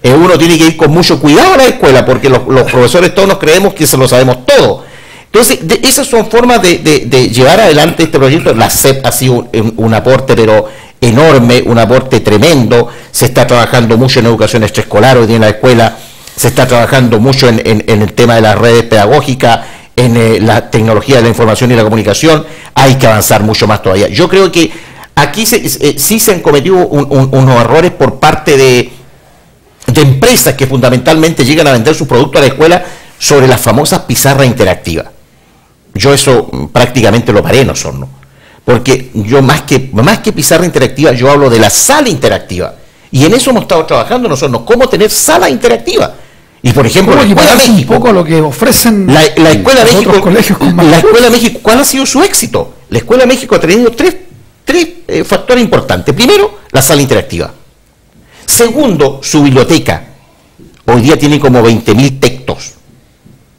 Uno tiene que ir con mucho cuidado a la escuela, porque los profesores todos nos creemos que se lo sabemos todo. Entonces, esas son formas de llevar adelante este proyecto. La SEP ha sido un aporte, pero enorme, un aporte tremendo. Se está trabajando mucho en educación extraescolar hoy día en la escuela, se está trabajando mucho en el tema de las redes pedagógicas, en la tecnología de la información y la comunicación. Hay que avanzar mucho más todavía. Yo creo que aquí sí se han cometido unos errores por parte de empresas que fundamentalmente llegan a vender sus productos a la escuela sobre las famosas pizarras interactivas. Yo eso prácticamente lo paré en Osorno, porque yo más que pizarra interactiva, yo hablo de la sala interactiva, y en eso hemos estado trabajando nosotros, cómo tener sala interactiva. Y por ejemplo, la Escuela México, un poco lo que ofrecen la Escuela México, colegios con más la Escuela México, ¿cuál ha sido su éxito? La Escuela México ha tenido tres factores importantes. Primero, la sala interactiva. Segundo, su biblioteca. Hoy día tiene como 20.000 textos,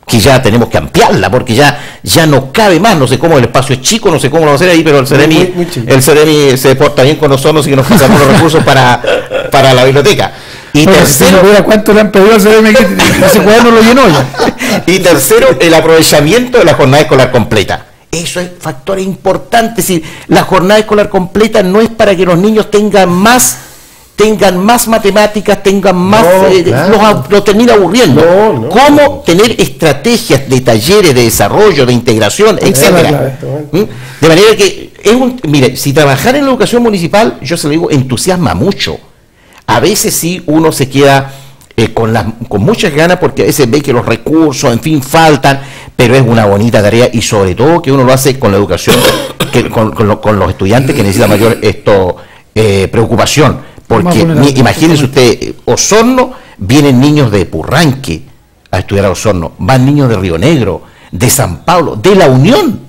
que ya tenemos que ampliarla, porque ya no cabe más. No sé cómo, el espacio es chico, no sé cómo lo va a hacer ahí, pero el Ceremi se porta bien con nosotros y que nos pasamos los recursos para la biblioteca. Y tercero, ¿cuánto le han pedido al Ceremi? Ese cuaderno lo llenó ya. Y tercero, el aprovechamiento de la jornada escolar completa. Eso es factor importante. Es decir, la jornada escolar completa no es para que los niños tengan más matemáticas, tengan más, claro, los termina aburriendo. ¿Cómo tener estrategias de talleres de desarrollo, de integración, etcétera? De manera que mire, si trabajar en la educación municipal, yo se lo digo, entusiasma mucho. A veces sí uno se queda con muchas ganas, porque a veces ve que los recursos, en fin, faltan, pero es una bonita tarea, y sobre todo que uno lo hace con la educación, con los estudiantes que necesitan mayor preocupación. Porque imagínense usted, Osorno, vienen niños de Purranque a estudiar a Osorno, van niños de Río Negro, de San Pablo, de La Unión,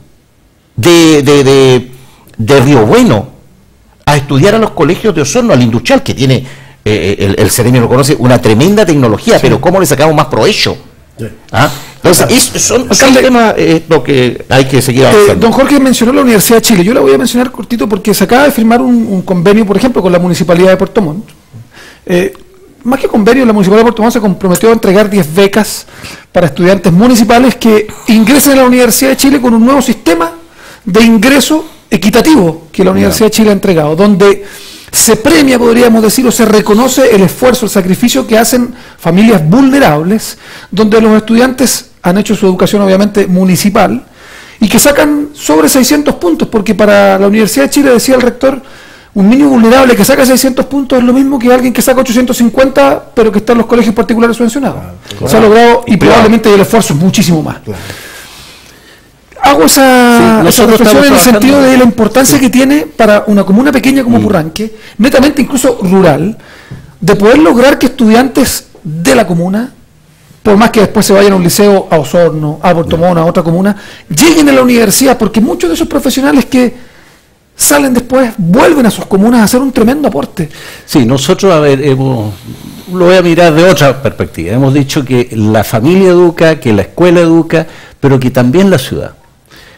de Río Bueno, a estudiar a los colegios de Osorno, al industrial, que tiene, el Ceremi lo conoce, una tremenda tecnología, sí, pero ¿cómo le sacamos más provecho? ¿Ah? Entonces, son temas lo que hay que seguir avanzando. Don Jorge mencionó la Universidad de Chile. Yo la voy a mencionar cortito porque se acaba de firmar un convenio, por ejemplo, con la Municipalidad de Puerto Montt. Más que convenio, la Municipalidad de Puerto Montt se comprometió a entregar 10 becas para estudiantes municipales que ingresen a la Universidad de Chile con un nuevo sistema de ingreso equitativo que la Universidad de Chile ha entregado, donde se premia, podríamos decir, o se reconoce el esfuerzo, el sacrificio que hacen familias vulnerables, donde los estudiantes han hecho su educación obviamente municipal, y que sacan sobre 600 puntos, porque para la Universidad de Chile, decía el rector, un niño vulnerable que saca 600 puntos es lo mismo que alguien que saca 850, pero que está en los colegios particulares subvencionados. Se ha logrado, y probablemente el esfuerzo es muchísimo más. Hago esa reflexión en el sentido de la importancia que tiene para una comuna pequeña como Purranque, netamente incluso rural, de poder lograr que estudiantes de la comuna, por más que después se vayan a un liceo, a Osorno, a Puerto Montt, a otra comuna, lleguen a la universidad, porque muchos de esos profesionales que salen después, vuelven a sus comunas a hacer un tremendo aporte. Sí, nosotros, a ver, lo voy a mirar de otra perspectiva. Hemos dicho que la familia educa, que la escuela educa, pero que también la ciudad.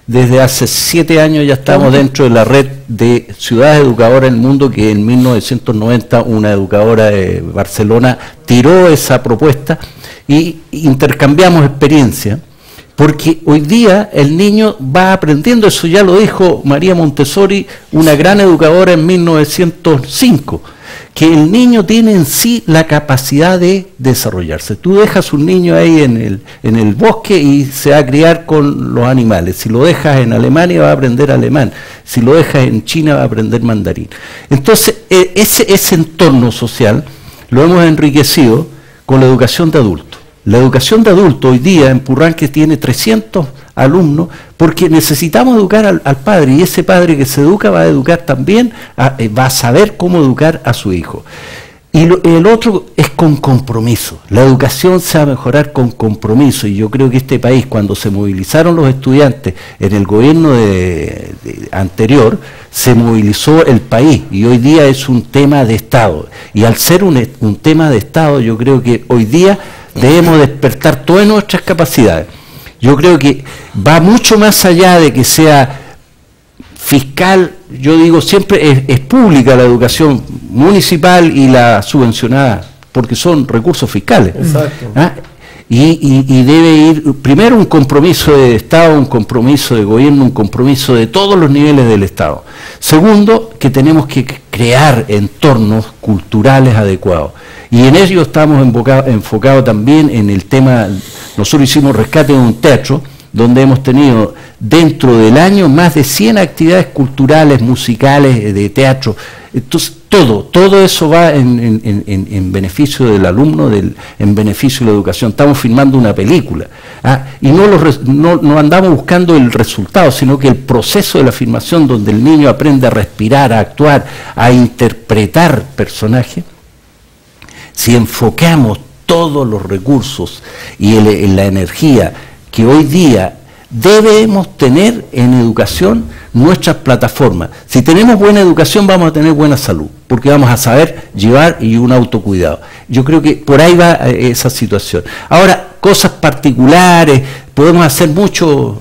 Desde hace 7 años ya estamos dentro de la red de ciudades educadoras en el mundo, que en 1990 una educadora de Barcelona tiró esa propuesta y intercambiamos experiencia, porque hoy día el niño va aprendiendo, eso ya lo dijo María Montessori, una gran educadora en 1905, que el niño tiene en sí la capacidad de desarrollarse. Tú dejas un niño ahí en el bosque y se va a criar con los animales. Si lo dejas en Alemania va a aprender alemán. Si lo dejas en China va a aprender mandarín. Entonces, ese entorno social lo hemos enriquecido con la educación de adultos. La educación de adultos hoy día en Purranque tiene 300 alumnos, porque necesitamos educar al padre, y ese padre que se educa va a educar también, va a saber cómo educar a su hijo. Y el otro es con compromiso. La educación se va a mejorar con compromiso, y yo creo que este país, cuando se movilizaron los estudiantes en el gobierno anterior, se movilizó el país, y hoy día es un tema de Estado. Y al ser un tema de Estado, yo creo que hoy día debemos despertar todas nuestras capacidades. Yo creo que va mucho más allá de que sea fiscal. Yo digo siempre, es pública la educación municipal y la subvencionada, porque son recursos fiscales. Exacto. ¿Ah? Y debe ir primero un compromiso de Estado, un compromiso de gobierno, un compromiso de todos los niveles del Estado. Segundo, que tenemos que crear entornos culturales adecuados. Y en ello estamos enfocados también en el tema. Nosotros hicimos rescate de un teatro, donde hemos tenido dentro del año más de 100 actividades culturales, musicales, de teatro. Entonces, todo eso va en beneficio del alumno, en beneficio de la educación. Estamos filmando una película, y no andamos buscando el resultado, sino que el proceso de la filmación, donde el niño aprende a respirar, a actuar, a interpretar personajes. Si enfocamos todos los recursos y la energía que hoy día debemos tener en educación, nuestras plataformas. Si tenemos buena educación, vamos a tener buena salud, porque vamos a saber llevar y un autocuidado. Yo creo que por ahí va esa situación. Ahora, cosas particulares, podemos hacer muchos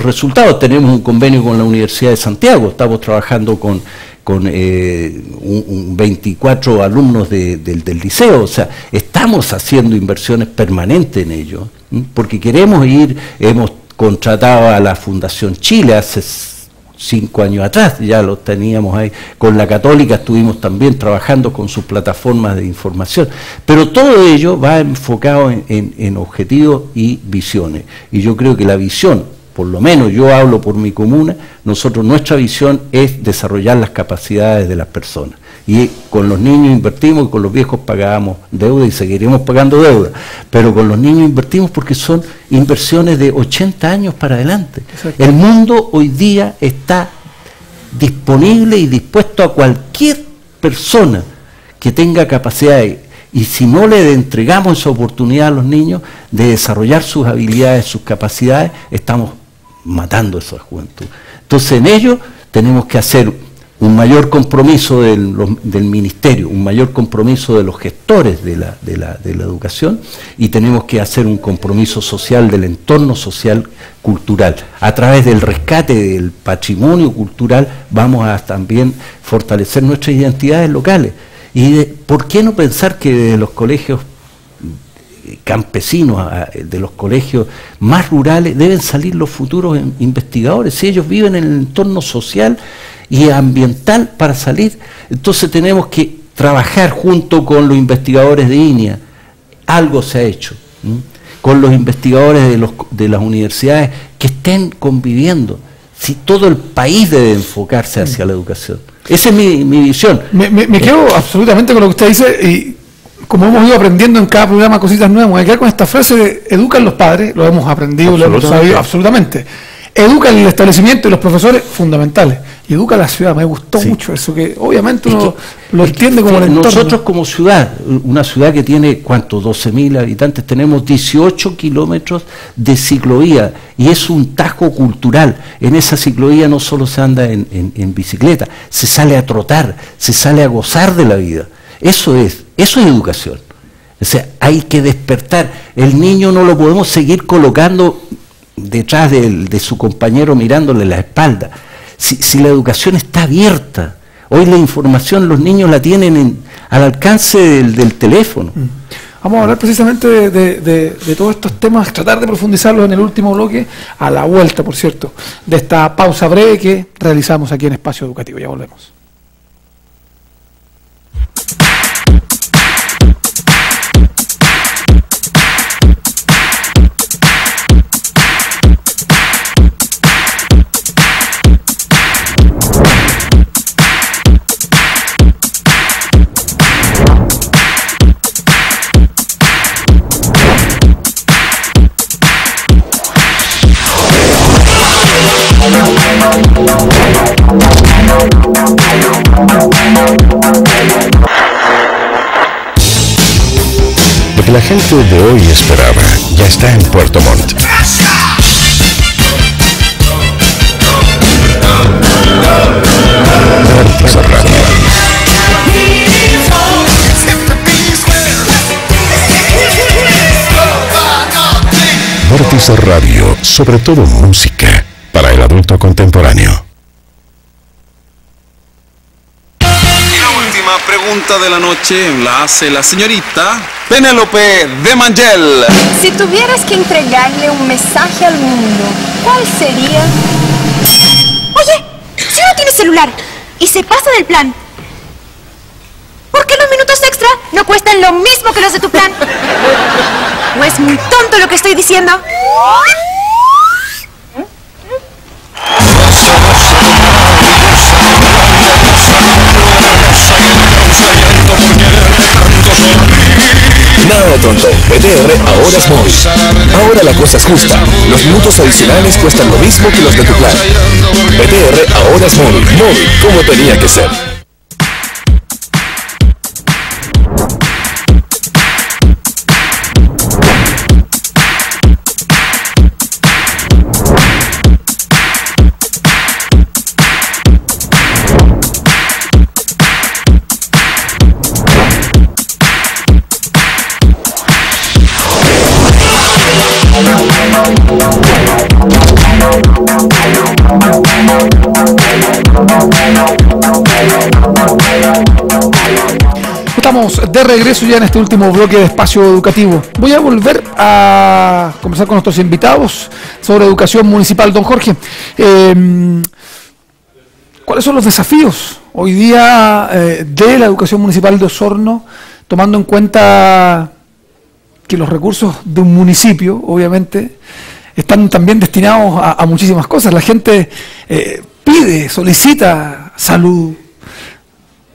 resultados. Tenemos un convenio con la Universidad de Santiago, estamos trabajando con 24 alumnos del liceo, o sea, estamos haciendo inversiones permanentes en ello, porque queremos hemos contratado a la Fundación Chile hace 5 años atrás, ya lo teníamos ahí, con la Católica estuvimos también trabajando con sus plataformas de información, pero todo ello va enfocado en objetivos y visiones, y yo creo que la visión, por lo menos yo hablo por mi comuna, nuestra visión es desarrollar las capacidades de las personas. Y con los niños invertimos, y con los viejos pagábamos deuda y seguiremos pagando deuda. Pero con los niños invertimos porque son inversiones de 80 años para adelante. Exacto. El mundo hoy día está disponible y dispuesto a cualquier persona que tenga capacidades. Y si no le entregamos esa oportunidad a los niños de desarrollar sus habilidades, sus capacidades, estamos matando a esa juventud. Entonces, en ello tenemos que hacer un mayor compromiso del ministerio, un mayor compromiso de los gestores de la educación, y tenemos que hacer un compromiso social del entorno social cultural. A través del rescate del patrimonio cultural vamos a también fortalecer nuestras identidades locales. Y ¿por qué no pensar que de los colegios campesinos, de los colegios más rurales, deben salir los futuros investigadores? Si ellos viven en el entorno social y ambiental para salir, entonces tenemos que trabajar junto con los investigadores de INEA. Algo se ha hecho, con los investigadores de las universidades que estén conviviendo. Si todo el país debe enfocarse hacia la educación. Esa es mi visión. Me quedo absolutamente con lo que usted dice, y como hemos ido aprendiendo en cada programa cositas nuevas, me voy a quedar con esta frase de educan los padres, lo hemos aprendido, lo hemos sabido absolutamente. Educan el establecimiento y los profesores, fundamentales. Y educa la ciudad, me gustó mucho eso, que obviamente uno lo entiende como el entorno. Nosotros como ciudad, una ciudad que tiene, ¿cuánto? 12.000 habitantes, tenemos 18 kilómetros de ciclovía, y es un tajo cultural. En esa ciclovía no solo se anda en bicicleta, se sale a trotar, se sale a gozar de la vida. Eso es educación. O sea, hay que despertar. El niño no lo podemos seguir colocando detrás de su compañero mirándole la espalda. Si la educación está abierta, hoy la información los niños la tienen al alcance del teléfono. Vamos a hablar precisamente de todos estos temas, tratar de profundizarlos en el último bloque, a la vuelta, por cierto, de esta pausa breve que realizamos aquí en Espacio Educativo. Ya volvemos. Lo que la gente de hoy esperaba ya está en Puerto Montt. Vórtice Radio. Vórtice Radio, sobre todo música para el adulto contemporáneo. Pregunta de la noche la hace la señorita Penélope de Mangel. Si tuvieras que entregarle un mensaje al mundo, ¿cuál sería? Oye, si uno tiene celular y se pasa del plan, ¿por qué los minutos extra no cuestan lo mismo que los de tu plan? ¿O es muy tonto lo que estoy diciendo? Nada de tonto, PTR ahora es móvil. Ahora la cosa es justa. Los minutos adicionales cuestan lo mismo que los de tu plan. PTR ahora es móvil. Móvil, como tenía que ser. Estamos de regreso ya en este último bloque de Espacio Educativo. Voy a volver a conversar con nuestros invitados sobre educación municipal. Don Jorge, ¿cuáles son los desafíos hoy día de la educación municipal de Osorno, tomando en cuenta que los recursos de un municipio, obviamente, están también destinados a muchísimas cosas? La gente pide, solicita salud,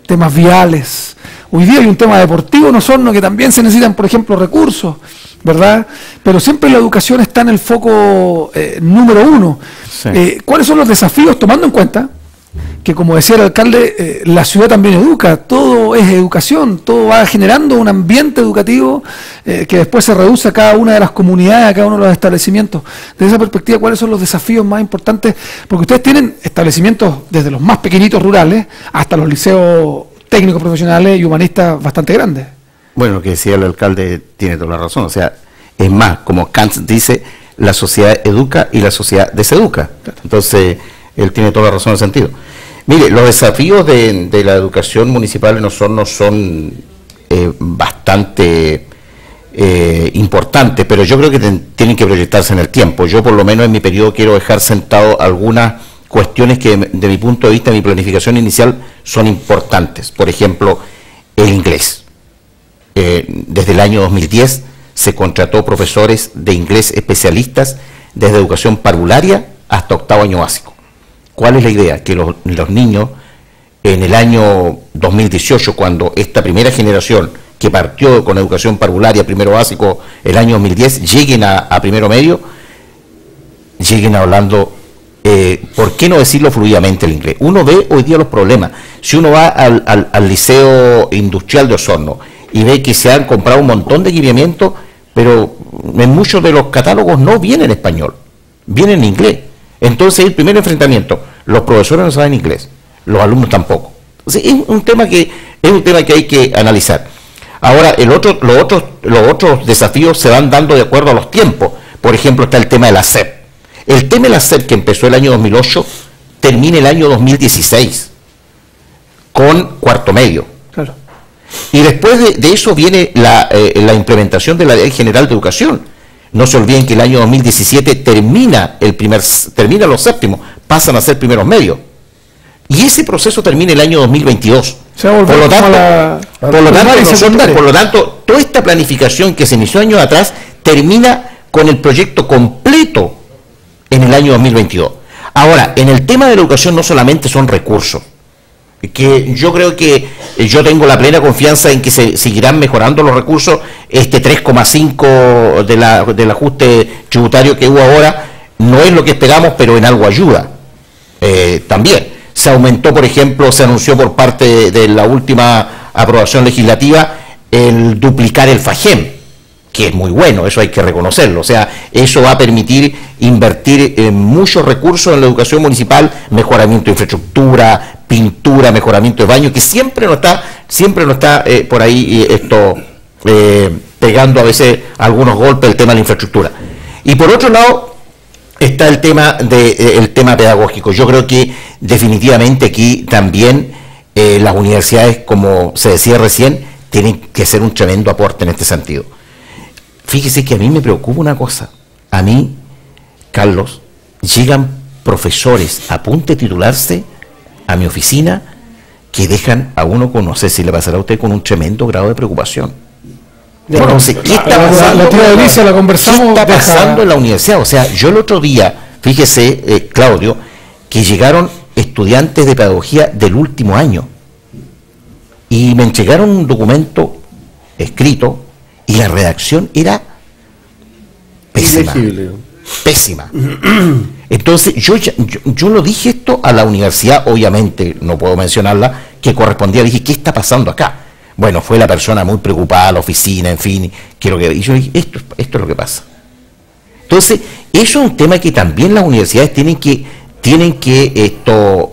temas viales. Hoy día hay un tema deportivo en Osorno que también se necesitan, por ejemplo, recursos, ¿verdad? Pero siempre la educación está en el foco número uno. Sí. ¿Cuáles son los desafíos, tomando en cuenta que, como decía el alcalde, la ciudad también educa, todo es educación, todo va generando un ambiente educativo que después se reduce a cada una de las comunidades, a cada uno de los establecimientos? Desde esa perspectiva, ¿cuáles son los desafíos más importantes? Porque ustedes tienen establecimientos desde los más pequeñitos rurales hasta los liceos técnicos profesionales y humanistas bastante grandes. Bueno, lo que decía el alcalde tiene toda la razón. O sea, es más, como Kant dice, la sociedad educa y la sociedad deseduca. Claro. Entonces, él tiene toda la razón en ese sentido. Mire, los desafíos de la educación municipal en Osorno son bastante importantes, pero yo creo que tienen que proyectarse en el tiempo. Yo, por lo menos en mi periodo, quiero dejar sentado algunas cuestiones que, de mi punto de vista, mi planificación inicial, son importantes. Por ejemplo, el inglés. Desde el año 2010 se contrató profesores de inglés especialistas desde educación parvularia hasta octavo año básico. ¿Cuál es la idea? Que los niños en el año 2018, cuando esta primera generación que partió con educación parvularia, primero básico, el año 2010, lleguen a primero medio, lleguen hablando, ¿por qué no decirlo fluidamente el inglés? Uno ve hoy día los problemas. Si uno va al Liceo Industrial de Osorno y ve que se han comprado un montón de equipamiento, pero en muchos de los catálogos no viene en español, viene en inglés. Entonces el primer enfrentamiento, los profesores no saben inglés, los alumnos tampoco. Entonces, es un tema que hay que analizar. Ahora, los otros desafíos se van dando de acuerdo a los tiempos. Por ejemplo, está el tema de la SEP. El tema de la SEP, que empezó el año 2008, termina el año 2016, con cuarto medio. Claro. Y después de eso viene la implementación de la Ley General de Educación. No se olviden que el año 2017 termina los séptimos, pasan a ser primeros medios. Y ese proceso termina el año 2022. Por lo tanto, toda esta planificación que se inició años atrás termina con el proyecto completo en el año 2022. Ahora, en el tema de la educación no solamente son recursos, que yo creo que yo tengo la plena confianza en que se seguirán mejorando los recursos. Este 3,5 del ajuste tributario que hubo ahora no es lo que esperamos, pero en algo ayuda. También se aumentó, por ejemplo, se anunció por parte de la última aprobación legislativa el duplicar el FAGEM, que es muy bueno, eso hay que reconocerlo. O sea, eso va a permitir invertir muchos recursos en la educación municipal, mejoramiento de infraestructura, pintura, mejoramiento de baño, que siempre nos está por ahí pegando a veces algunos golpes el tema de la infraestructura. Y por otro lado está el tema pedagógico. Yo creo que definitivamente aquí también las universidades, como se decía recién, tienen que hacer un tremendo aporte en este sentido. Fíjese que a mí me preocupa una cosa. A mí, Carlos, llegan profesores a punto de titularse a mi oficina que dejan a uno con, no sé si le pasará a usted, con un tremendo grado de preocupación. Entonces, ¿qué está pasando? ¿Qué está pasando en la universidad? O sea, yo el otro día, fíjese, Claudio, que llegaron estudiantes de pedagogía del último año y me entregaron un documento escrito y la redacción era pésima. Pésima. Entonces, yo lo dije esto a la universidad, obviamente, no puedo mencionarla, que correspondía, dije, ¿qué está pasando acá? Bueno, fue la persona muy preocupada, la oficina, en fin, y yo dije, esto es lo que pasa. Entonces, eso es un tema que también las universidades tienen que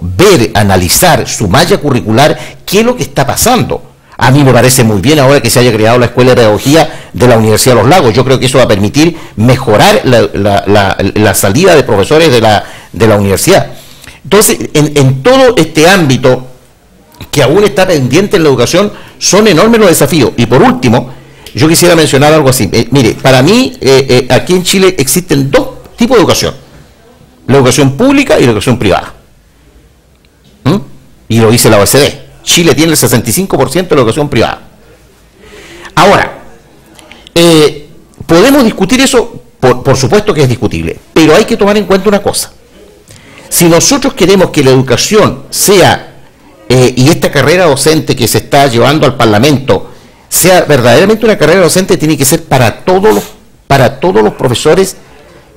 ver, analizar su malla curricular, qué es lo que está pasando. A mí me parece muy bien ahora que se haya creado la Escuela de Pedagogía de la Universidad de Los Lagos. Yo creo que eso va a permitir mejorar la salida de profesores de la universidad. Entonces, en todo este ámbito que aún está pendiente en la educación, son enormes los desafíos. Y por último, yo quisiera mencionar algo así. Mire, para mí, aquí en Chile existen dos tipos de educación. La educación pública y la educación privada. Y lo dice la OECD. Chile tiene el 65% de la educación privada. Ahora, podemos discutir eso, por supuesto que es discutible, pero hay que tomar en cuenta una cosa. Si nosotros queremos que la educación sea, y esta carrera docente que se está llevando al Parlamento, sea verdaderamente una carrera docente, tiene que ser para todos los profesores,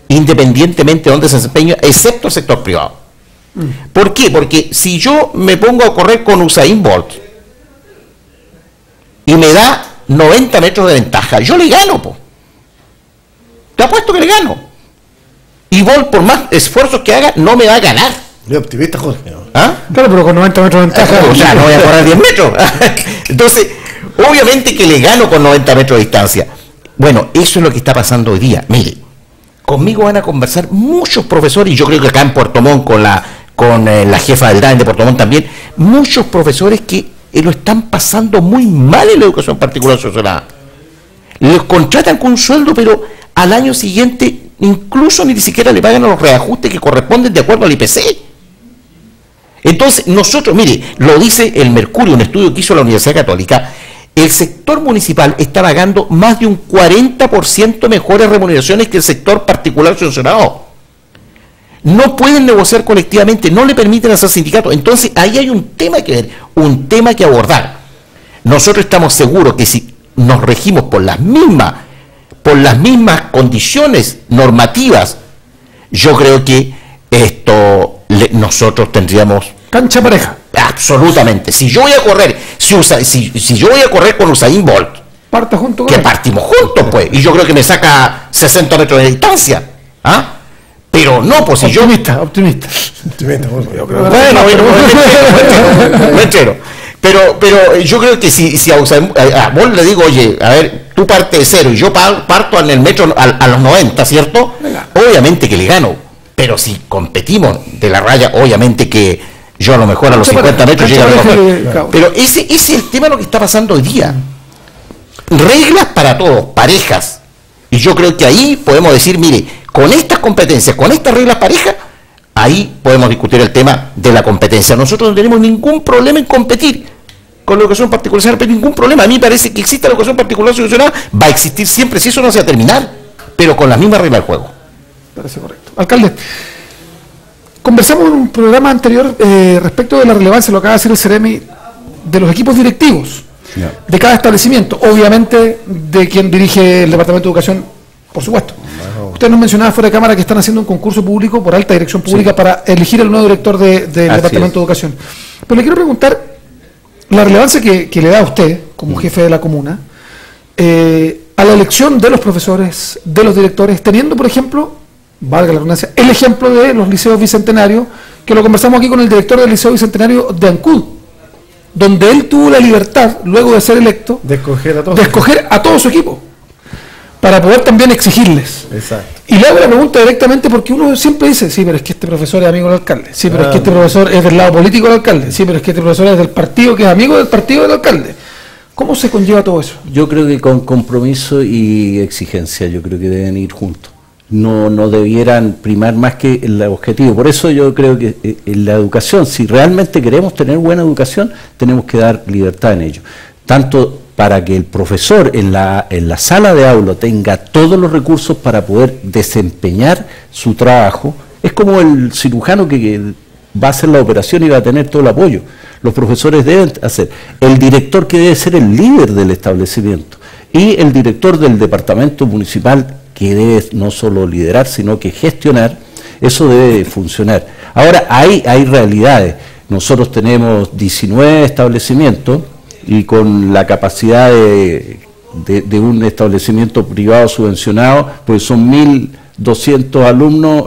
independientemente de dónde se desempeñen, excepto el sector privado. ¿Por qué? Porque si yo me pongo a correr con Usain Bolt y me da 90 metros de ventaja, yo le gano, po. Te apuesto que le gano. Y Bolt, por más esfuerzos que haga, no me va a ganar. Yo optimista, Jorge. ¿Ah? Claro, pero con 90 metros de ventaja. O sea, no voy a correr 10 metros. Entonces, obviamente que le gano con 90 metros de distancia. Bueno, eso es lo que está pasando hoy día. Mire, conmigo van a conversar muchos profesores, y yo creo que acá en Puerto Montt, con la jefa del DAEN de Puerto Montt también, muchos profesores que lo están pasando muy mal en la educación particular sociolada. Les contratan con un sueldo, pero al año siguiente incluso ni siquiera le pagan los reajustes que corresponden de acuerdo al IPC. Entonces, nosotros, mire, lo dice el Mercurio, un estudio que hizo la Universidad Católica, el sector municipal está pagando más de un 40% mejores remuneraciones que el sector particular subvencionado. No pueden negociar colectivamente, no le permiten hacer sindicatos. Entonces ahí hay un tema que ver, un tema que abordar. Nosotros estamos seguros que si nos regimos por las mismas condiciones normativas, yo creo que nosotros tendríamos cancha pareja. Absolutamente. Si yo voy a correr, si yo voy a correr con Usain Bolt, parta junto con que él. partimos juntos, pues, y yo creo que me saca 60 metros de distancia. ¿Ah? Pero no, pues si optimista. Bueno, no entero. Pero yo creo que si a Bolt le digo, oye, a ver, tú partes de cero y yo parto en el metro a los 90, ¿cierto? Obviamente que le gano. Pero si competimos de la raya, obviamente que yo a lo mejor a los 50 metros llego a lo mejor. Pero ese es el tema de lo que está pasando hoy día. Reglas para todos, parejas. Y yo creo que ahí podemos decir, mire, con estas competencias, con estas reglas parejas, ahí podemos discutir el tema de la competencia. Nosotros no tenemos ningún problema en competir con la educación particular, pero ningún problema. A mí me parece que existe la educación particular solucionada, va a existir siempre, si eso no se va a terminar, pero con las mismas reglas del juego. Parece correcto. Alcalde, conversamos en un programa anterior respecto de la relevancia, lo acaba de decir el Ceremi, de los equipos directivos de cada establecimiento, obviamente de quien dirige el Departamento de Educación, por supuesto. Usted nos mencionaba fuera de cámara que están haciendo un concurso público por alta dirección pública para elegir el nuevo director del Departamento de Educación. Pero le quiero preguntar la relevancia que le da a usted, como jefe de la comuna, a la elección de los profesores, de los directores, teniendo, por ejemplo, valga la redundancia, el ejemplo de los liceos bicentenarios, que lo conversamos aquí con el director del Liceo Bicentenario de Ancud, donde él tuvo la libertad, luego de ser electo, de escoger a todo su equipo, para poder también exigirles. Exacto. Y le hago la pregunta directamente porque uno siempre dice, sí, pero es que este profesor es amigo del alcalde, sí, pero es que este profesor es del lado político del alcalde, sí, pero es que este profesor es del partido que es amigo del partido del alcalde. ¿Cómo se conlleva todo eso? Yo creo que con compromiso y exigencia, yo creo que deben ir juntos. No debieran primar más que el objetivo. Por eso yo creo que en la educación, si realmente queremos tener buena educación, tenemos que dar libertad en ello. Tanto para que el profesor en la sala de aula tenga todos los recursos para poder desempeñar su trabajo. Es como el cirujano que va a hacer la operación y va a tener todo el apoyo. Los profesores deben hacer. El director que debe ser el líder del establecimiento y el director del departamento municipal que debe no solo liderar, sino que gestionar, eso debe funcionar. Ahora, hay realidades. Nosotros tenemos 19 establecimientos y con la capacidad de un establecimiento privado subvencionado, pues son 1.200 alumnos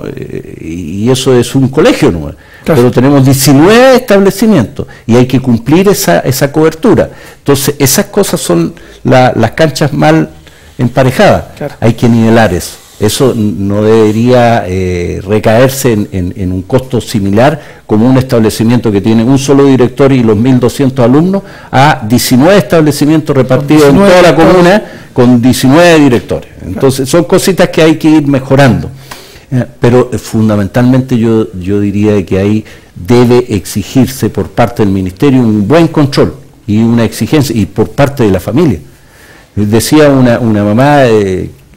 y eso es un colegio, ¿no? Claro. Pero tenemos 19 establecimientos y hay que cumplir esa cobertura. Entonces, esas cosas son las canchas mal emparejadas. Claro. Hay que nivelar eso. Eso no debería recaerse en un costo similar como un establecimiento que tiene un solo director y los 1.200 alumnos a 19 establecimientos repartidos en toda la comuna con 19 directores. Entonces son cositas que hay que ir mejorando. Pero fundamentalmente yo diría que ahí debe exigirse por parte del Ministerio un buen control y una exigencia, y por parte de la familia. Decía una mamá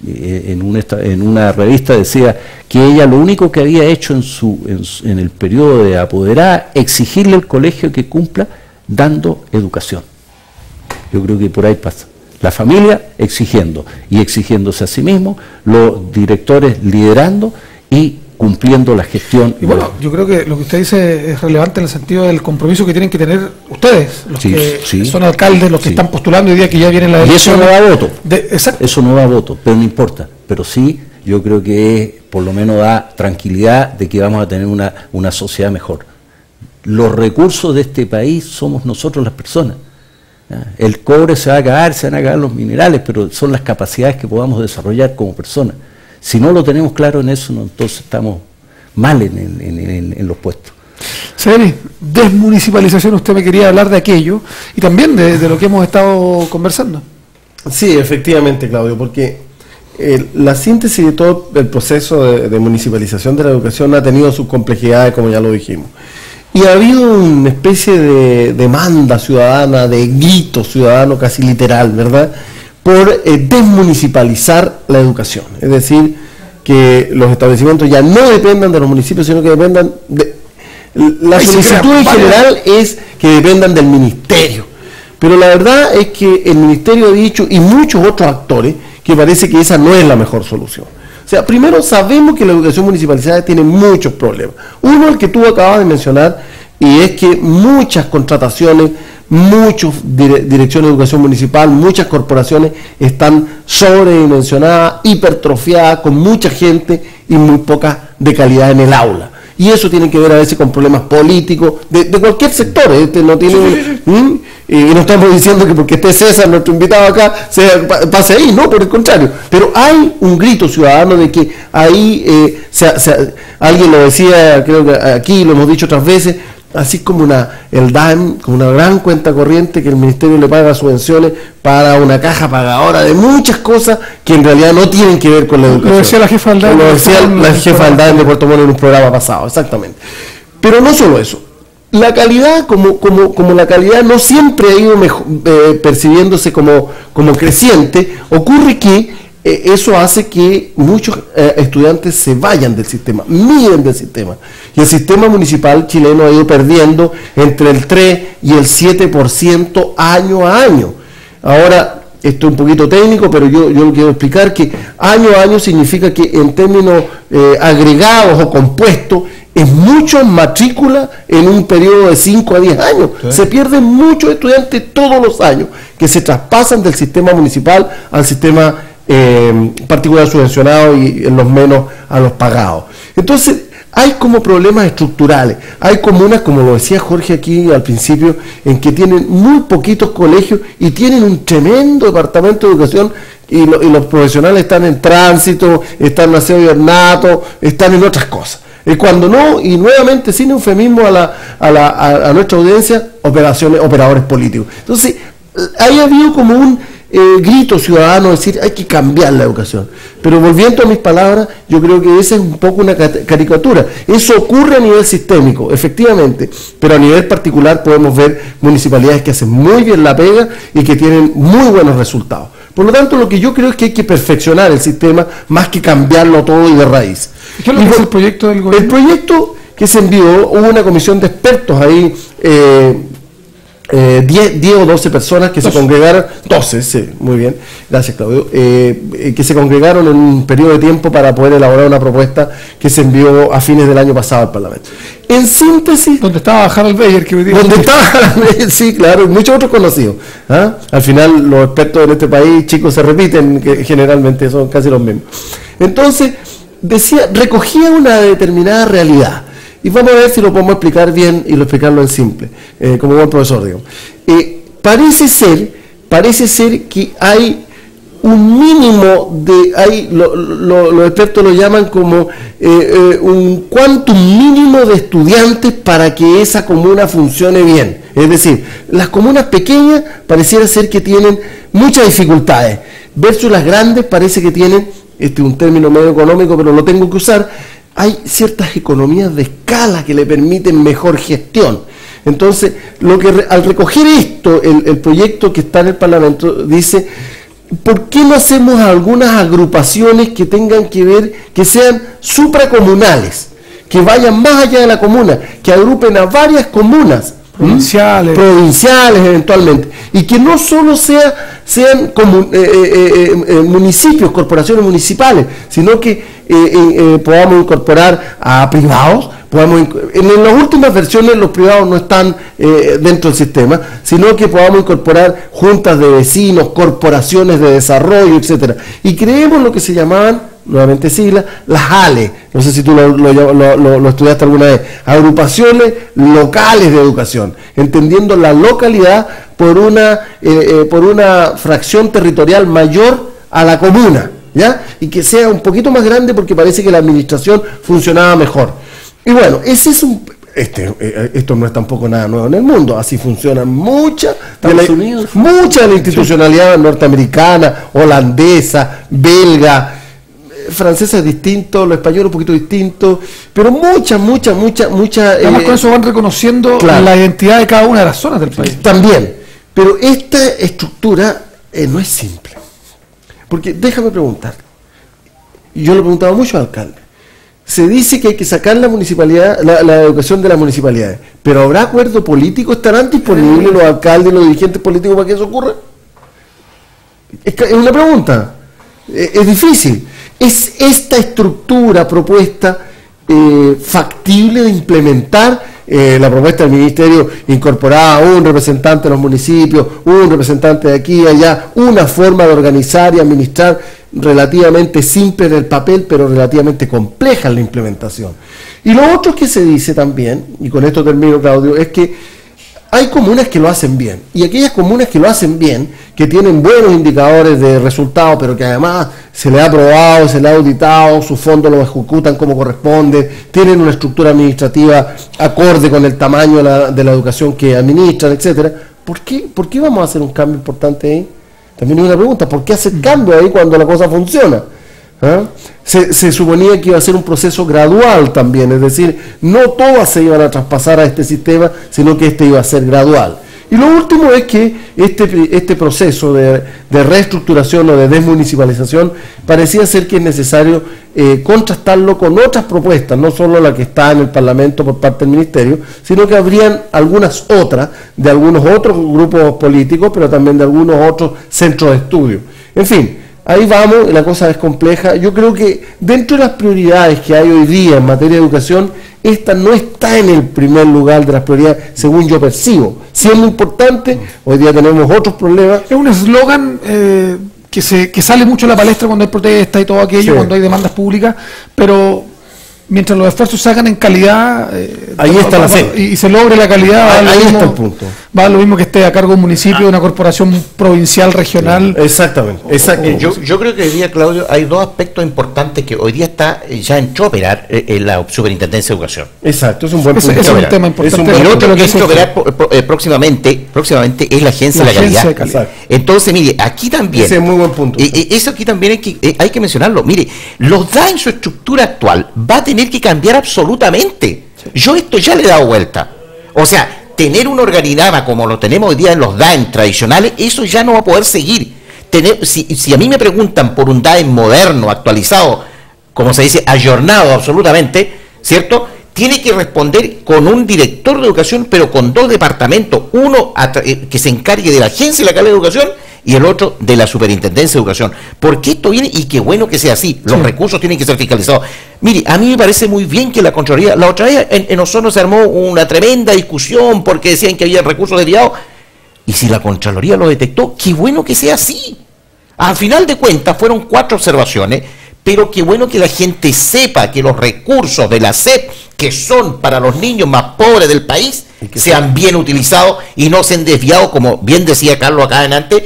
en una revista, decía que ella lo único que había hecho en el periodo de apoderada, exigirle al colegio que cumpla dando educación. Yo creo que por ahí pasa. La familia exigiendo y exigiéndose a sí mismo, los directores liderando y cumpliendo la gestión. Y bueno, yo creo que lo que usted dice es relevante en el sentido del compromiso que tienen que tener ustedes, los que son alcaldes, los que están postulando hoy día que ya vienen las elecciones. Y eso no da voto. Eso no da voto, pero no importa. Pero sí, yo creo que por lo menos da tranquilidad de que vamos a tener una sociedad mejor. Los recursos de este país somos nosotros las personas. El cobre se va a acabar, se van a acabar los minerales, pero son las capacidades que podamos desarrollar como personas. Si no lo tenemos claro en eso, entonces estamos mal en los puestos. Ceremi, desmunicipalización, usted me quería hablar de aquello y también de lo que hemos estado conversando. Sí, efectivamente, Claudio, porque la síntesis de todo el proceso de municipalización de la educación ha tenido sus complejidades, como ya lo dijimos. y ha habido una especie de demanda ciudadana, de grito ciudadano casi literal, ¿verdad?, por desmunicipalizar la educación. Es decir, que los establecimientos ya no dependan de los municipios, sino que dependan de... La solicitud en general es que dependan del ministerio. Pero la verdad es que el ministerio ha dicho, y muchos otros actores, que parece que esa no es la mejor solución. O sea, primero sabemos que la educación municipalizada tiene muchos problemas. Uno, el que tú acabas de mencionar, y es que muchas contrataciones, muchas direcciones de educación municipal, muchas corporaciones están sobredimensionadas, hipertrofiadas, con mucha gente y muy poca de calidad en el aula. Y eso tiene que ver a veces con problemas políticos de cualquier sector. No tiene, y no estamos diciendo que porque esté César, nuestro invitado acá, pase ahí, no, por el contrario. Pero hay un grito ciudadano de que ahí, alguien lo decía, creo que aquí lo hemos dicho otras veces, así como el DAEM, como una gran cuenta corriente que el ministerio le paga subvenciones para una caja pagadora de muchas cosas que en realidad no tienen que ver con la educación. Lo decía la jefa del DAEM. Lo decía la jefa del DAEM de Puerto Montt en un programa pasado, exactamente. Pero no solo eso. La calidad, como la calidad no siempre ha ido percibiéndose como creciente, ocurre que eso hace que muchos estudiantes se vayan del sistema, migren del sistema. Y el sistema municipal chileno ha ido perdiendo entre el 3 y el 7% año a año. Ahora, esto es un poquito técnico, pero yo lo quiero explicar, que año a año significa que en términos agregados o compuestos, es mucho matrícula en un periodo de 5 a 10 años. ¿Sí? Se pierden muchos estudiantes todos los años que se traspasan del sistema municipal al sistema particular subvencionado y en los menos a los pagados. Entonces, hay como problemas estructurales. Hay comunas, como lo decía Jorge aquí al principio, en que tienen muy poquitos colegios y tienen un tremendo departamento de educación y los profesionales están en tránsito, están en aseo y ornato, están en otras cosas. Cuando no, y nuevamente sin eufemismo a nuestra audiencia, operadores políticos. Entonces, ahí ha habido como un grito ciudadano, decir, hay que cambiar la educación. Pero volviendo a mis palabras, yo creo que esa es un poco una caricatura. Eso ocurre a nivel sistémico, efectivamente, pero a nivel particular podemos ver municipalidades que hacen muy bien la pega y que tienen muy buenos resultados. Por lo tanto, lo que yo creo es que hay que perfeccionar el sistema más que cambiarlo todo y de raíz. ¿Qué es lo que es el proyecto del gobierno? El proyecto que se envió, hubo una comisión de expertos ahí, 10 o 12 personas que se congregaron, 12, sí, muy bien, gracias Claudio, que se congregaron en un periodo de tiempo para poder elaborar una propuesta que se envió a fines del año pasado al Parlamento. En síntesis... Donde estaba Harald Beyer, que donde estaba Harald Beyer, sí, claro, y muchos otros conocidos. ¿Ah? Al final los expertos en este país, chicos, se repiten, que generalmente son casi los mismos. Entonces, recogía una determinada realidad. Y vamos a ver si lo podemos explicar bien y explicarlo en simple, como buen profesor, digo. Parece ser que hay un mínimo de, los expertos lo llaman como un quantum mínimo de estudiantes para que esa comuna funcione bien. Es decir, las comunas pequeñas pareciera ser que tienen muchas dificultades, versus las grandes parece que tienen, este es un término medio económico, pero lo tengo que usar, hay ciertas economías de escala que le permiten mejor gestión. Entonces, al recoger esto, el proyecto que está en el Parlamento dice, ¿por qué no hacemos algunas agrupaciones que tengan que ver, que sean supracomunales, que vayan más allá de la comuna, que agrupen a varias comunas? Provinciales eventualmente, y que no solo sean municipios, corporaciones municipales, sino que podamos incorporar a privados. En las últimas versiones los privados no están dentro del sistema, sino que podamos incorporar juntas de vecinos, corporaciones de desarrollo, etcétera, y creemos lo que se llamaban, nuevamente siglas, las ALE, no sé si tú lo estudiaste alguna vez, agrupaciones locales de educación, entendiendo la localidad por una fracción territorial mayor a la comuna, ¿ya? Y que sea un poquito más grande porque parece que la administración funcionaba mejor. Y bueno, esto no es tampoco nada nuevo en el mundo, así funciona mucha de la institucionalidad norteamericana, holandesa, belga, francesa es distinto, lo español un poquito distinto, pero mucha. Además con eso van reconociendo la identidad de cada una de las zonas del país. También, pero esta estructura no es simple. Porque déjame preguntar, yo lo he preguntado mucho al alcalde, se dice que hay que sacar la municipalidad, la educación de las municipalidades, pero ¿habrá acuerdo político? ¿Estarán disponibles los alcaldes y los dirigentes políticos para que eso ocurra? Es una pregunta, es difícil. ¿Es esta estructura propuesta factible de implementar? La propuesta del ministerio incorporaba un representante de los municipios, un representante de aquí y allá, una forma de organizar y administrar relativamente simple en el papel, pero relativamente compleja en la implementación. Y lo otro que se dice también, y con esto termino, Claudio, es que hay comunas que lo hacen bien, y aquellas comunas que lo hacen bien, que tienen buenos indicadores de resultados, pero que además se le ha aprobado, se le ha auditado, sus fondos los ejecutan como corresponde, tienen una estructura administrativa acorde con el tamaño de la educación que administran, etcétera. ¿Por qué vamos a hacer un cambio importante ahí? También es una pregunta, ¿por qué hacer cambio ahí cuando la cosa funciona? ¿Ah? Se suponía que iba a ser un proceso gradual también, es decir, no todas se iban a traspasar a este sistema, sino que este iba a ser gradual. Y lo último es que este proceso de reestructuración o de desmunicipalización parecía ser que es necesario contrastarlo con otras propuestas, no solo la que está en el Parlamento por parte del Ministerio, sino que habrían algunas otras de algunos otros grupos políticos, pero también de algunos otros centros de estudio. En fin, ahí vamos, la cosa es compleja. Yo creo que dentro de las prioridades que hay hoy día en materia de educación, esta no está en el primer lugar de las prioridades, según yo percibo. Sí es muy importante, hoy día tenemos otros problemas. Es un eslogan que sale mucho a la palestra cuando hay protesta y todo aquello, cuando hay demandas públicas, pero mientras los esfuerzos se hagan en calidad, ahí está la C. Y se logre la calidad, ahí está el punto. Va a lo mismo que esté a cargo de un municipio, de una corporación provincial, regional. Exactamente. Yo creo que hoy día, Claudio, hay dos aspectos importantes que hoy día ya entró a operar en la Superintendencia de Educación. Exacto, es un buen punto. Es un tema importante. El otro que entra a operar próximamente es la Agencia de la Calidad. Entonces, mire, aquí también. Ese es muy buen punto. Eso aquí también hay que mencionarlo. Mire, los DA en su estructura actual va a tener que cambiar absolutamente. Yo esto ya le he dado vuelta. O sea, tener un organigrama como lo tenemos hoy día en los DAEM tradicionales, eso ya no va a poder seguir. Si a mí me preguntan por un DAEM moderno, actualizado, como se dice, ayornado absolutamente, ¿cierto? Tiene que responder con un director de educación, pero con dos departamentos, uno que se encargue de la Agencia de la Calidad de Educación y el otro de la Superintendencia de Educación. Porque esto viene, y qué bueno que sea así, los recursos tienen que ser fiscalizados. Mire, a mí me parece muy bien que la Contraloría, la otra vez en Osorno se armó una tremenda discusión porque decían que había recursos desviados, y si la Contraloría lo detectó, qué bueno que sea así. Al final de cuentas fueron 4 observaciones, pero qué bueno que la gente sepa que los recursos de la SEP, que son para los niños más pobres del país, sean bien utilizados y no sean desviados, como bien decía Carlos acá adelante,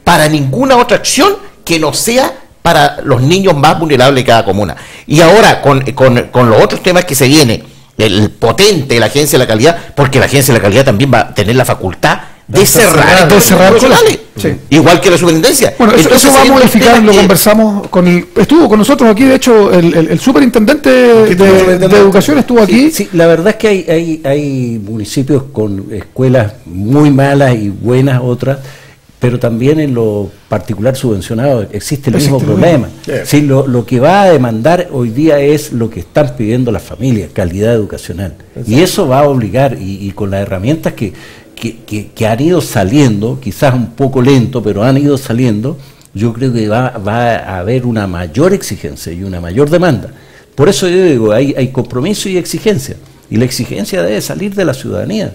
para ninguna otra acción que no sea para los niños más vulnerables de cada comuna. Y ahora, con los otros temas que se viene, el potente de la Agencia de la Calidad, porque la Agencia de la Calidad también va a tener la facultad de cerrar profesionales, igual que la superintendencia. Bueno, eso va a modificar, lo conversamos estuvo con nosotros aquí, de hecho, el superintendente de educación estuvo aquí. Sí, la verdad es que hay municipios con escuelas muy malas y buenas otras, pero también en lo particular subvencionado existe el mismo problema. Sí, lo que va a demandar hoy día es lo que están pidiendo las familias, calidad educacional. Exacto. Y eso va a obligar, y con las herramientas que han ido saliendo, quizás un poco lento, pero han ido saliendo, yo creo que va a haber una mayor exigencia y una mayor demanda. Por eso yo digo, hay compromiso y exigencia, y la exigencia debe salir de la ciudadanía.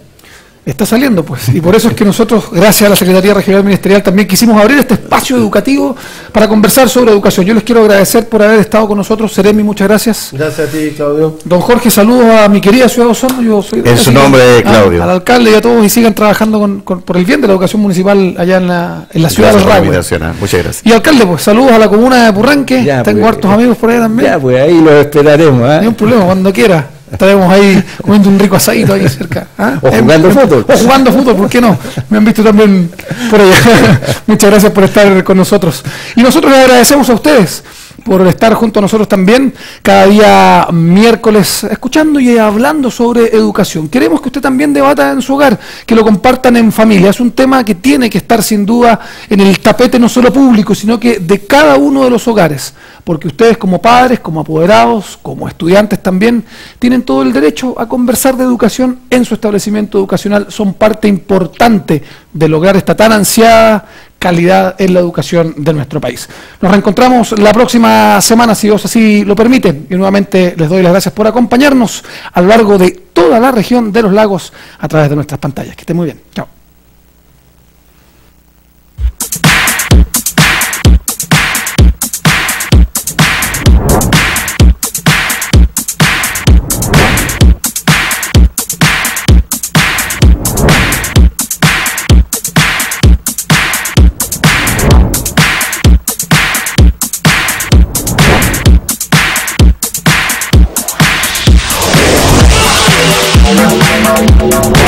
Está saliendo, pues, y por eso es que nosotros, gracias a la Secretaría Regional Ministerial, también quisimos abrir este espacio educativo para conversar sobre educación. Yo les quiero agradecer por haber estado con nosotros. Seremi, muchas gracias. Gracias a ti, Claudio. Don Jorge, saludos a mi querida ciudad de Osorno. Yo soy en su nombre, Claudio. Al alcalde y a todos, y sigan trabajando por el bien de la educación municipal allá en la ciudad de Rancagua. Muchas gracias. Y alcalde, pues, saludos a la comuna de Purranque. Ya, tengo pues, hartos amigos por allá también. Ya, pues ahí los esperaremos. No hay un problema, cuando quiera. Estaremos ahí comiendo un rico asadito ahí cerca. O jugando fútbol. O jugando fútbol, ¿por qué no? Me han visto también por allá. Muchas gracias por estar con nosotros. Y nosotros les agradecemos a ustedes por estar junto a nosotros también cada día miércoles, escuchando y hablando sobre educación. Queremos que usted también debata en su hogar, que lo compartan en familia. Es un tema que tiene que estar sin duda en el tapete no solo público, sino que de cada uno de los hogares, porque ustedes como padres, como apoderados, como estudiantes también, tienen todo el derecho a conversar de educación en su establecimiento educacional. Son parte importante de lograr esta tan ansiada calidad en la educación de nuestro país. Nos reencontramos la próxima semana, si Dios así lo permite, y nuevamente les doy las gracias por acompañarnos a lo largo de toda la región de los lagos a través de nuestras pantallas. Que estén muy bien. Chao. We'll be right back.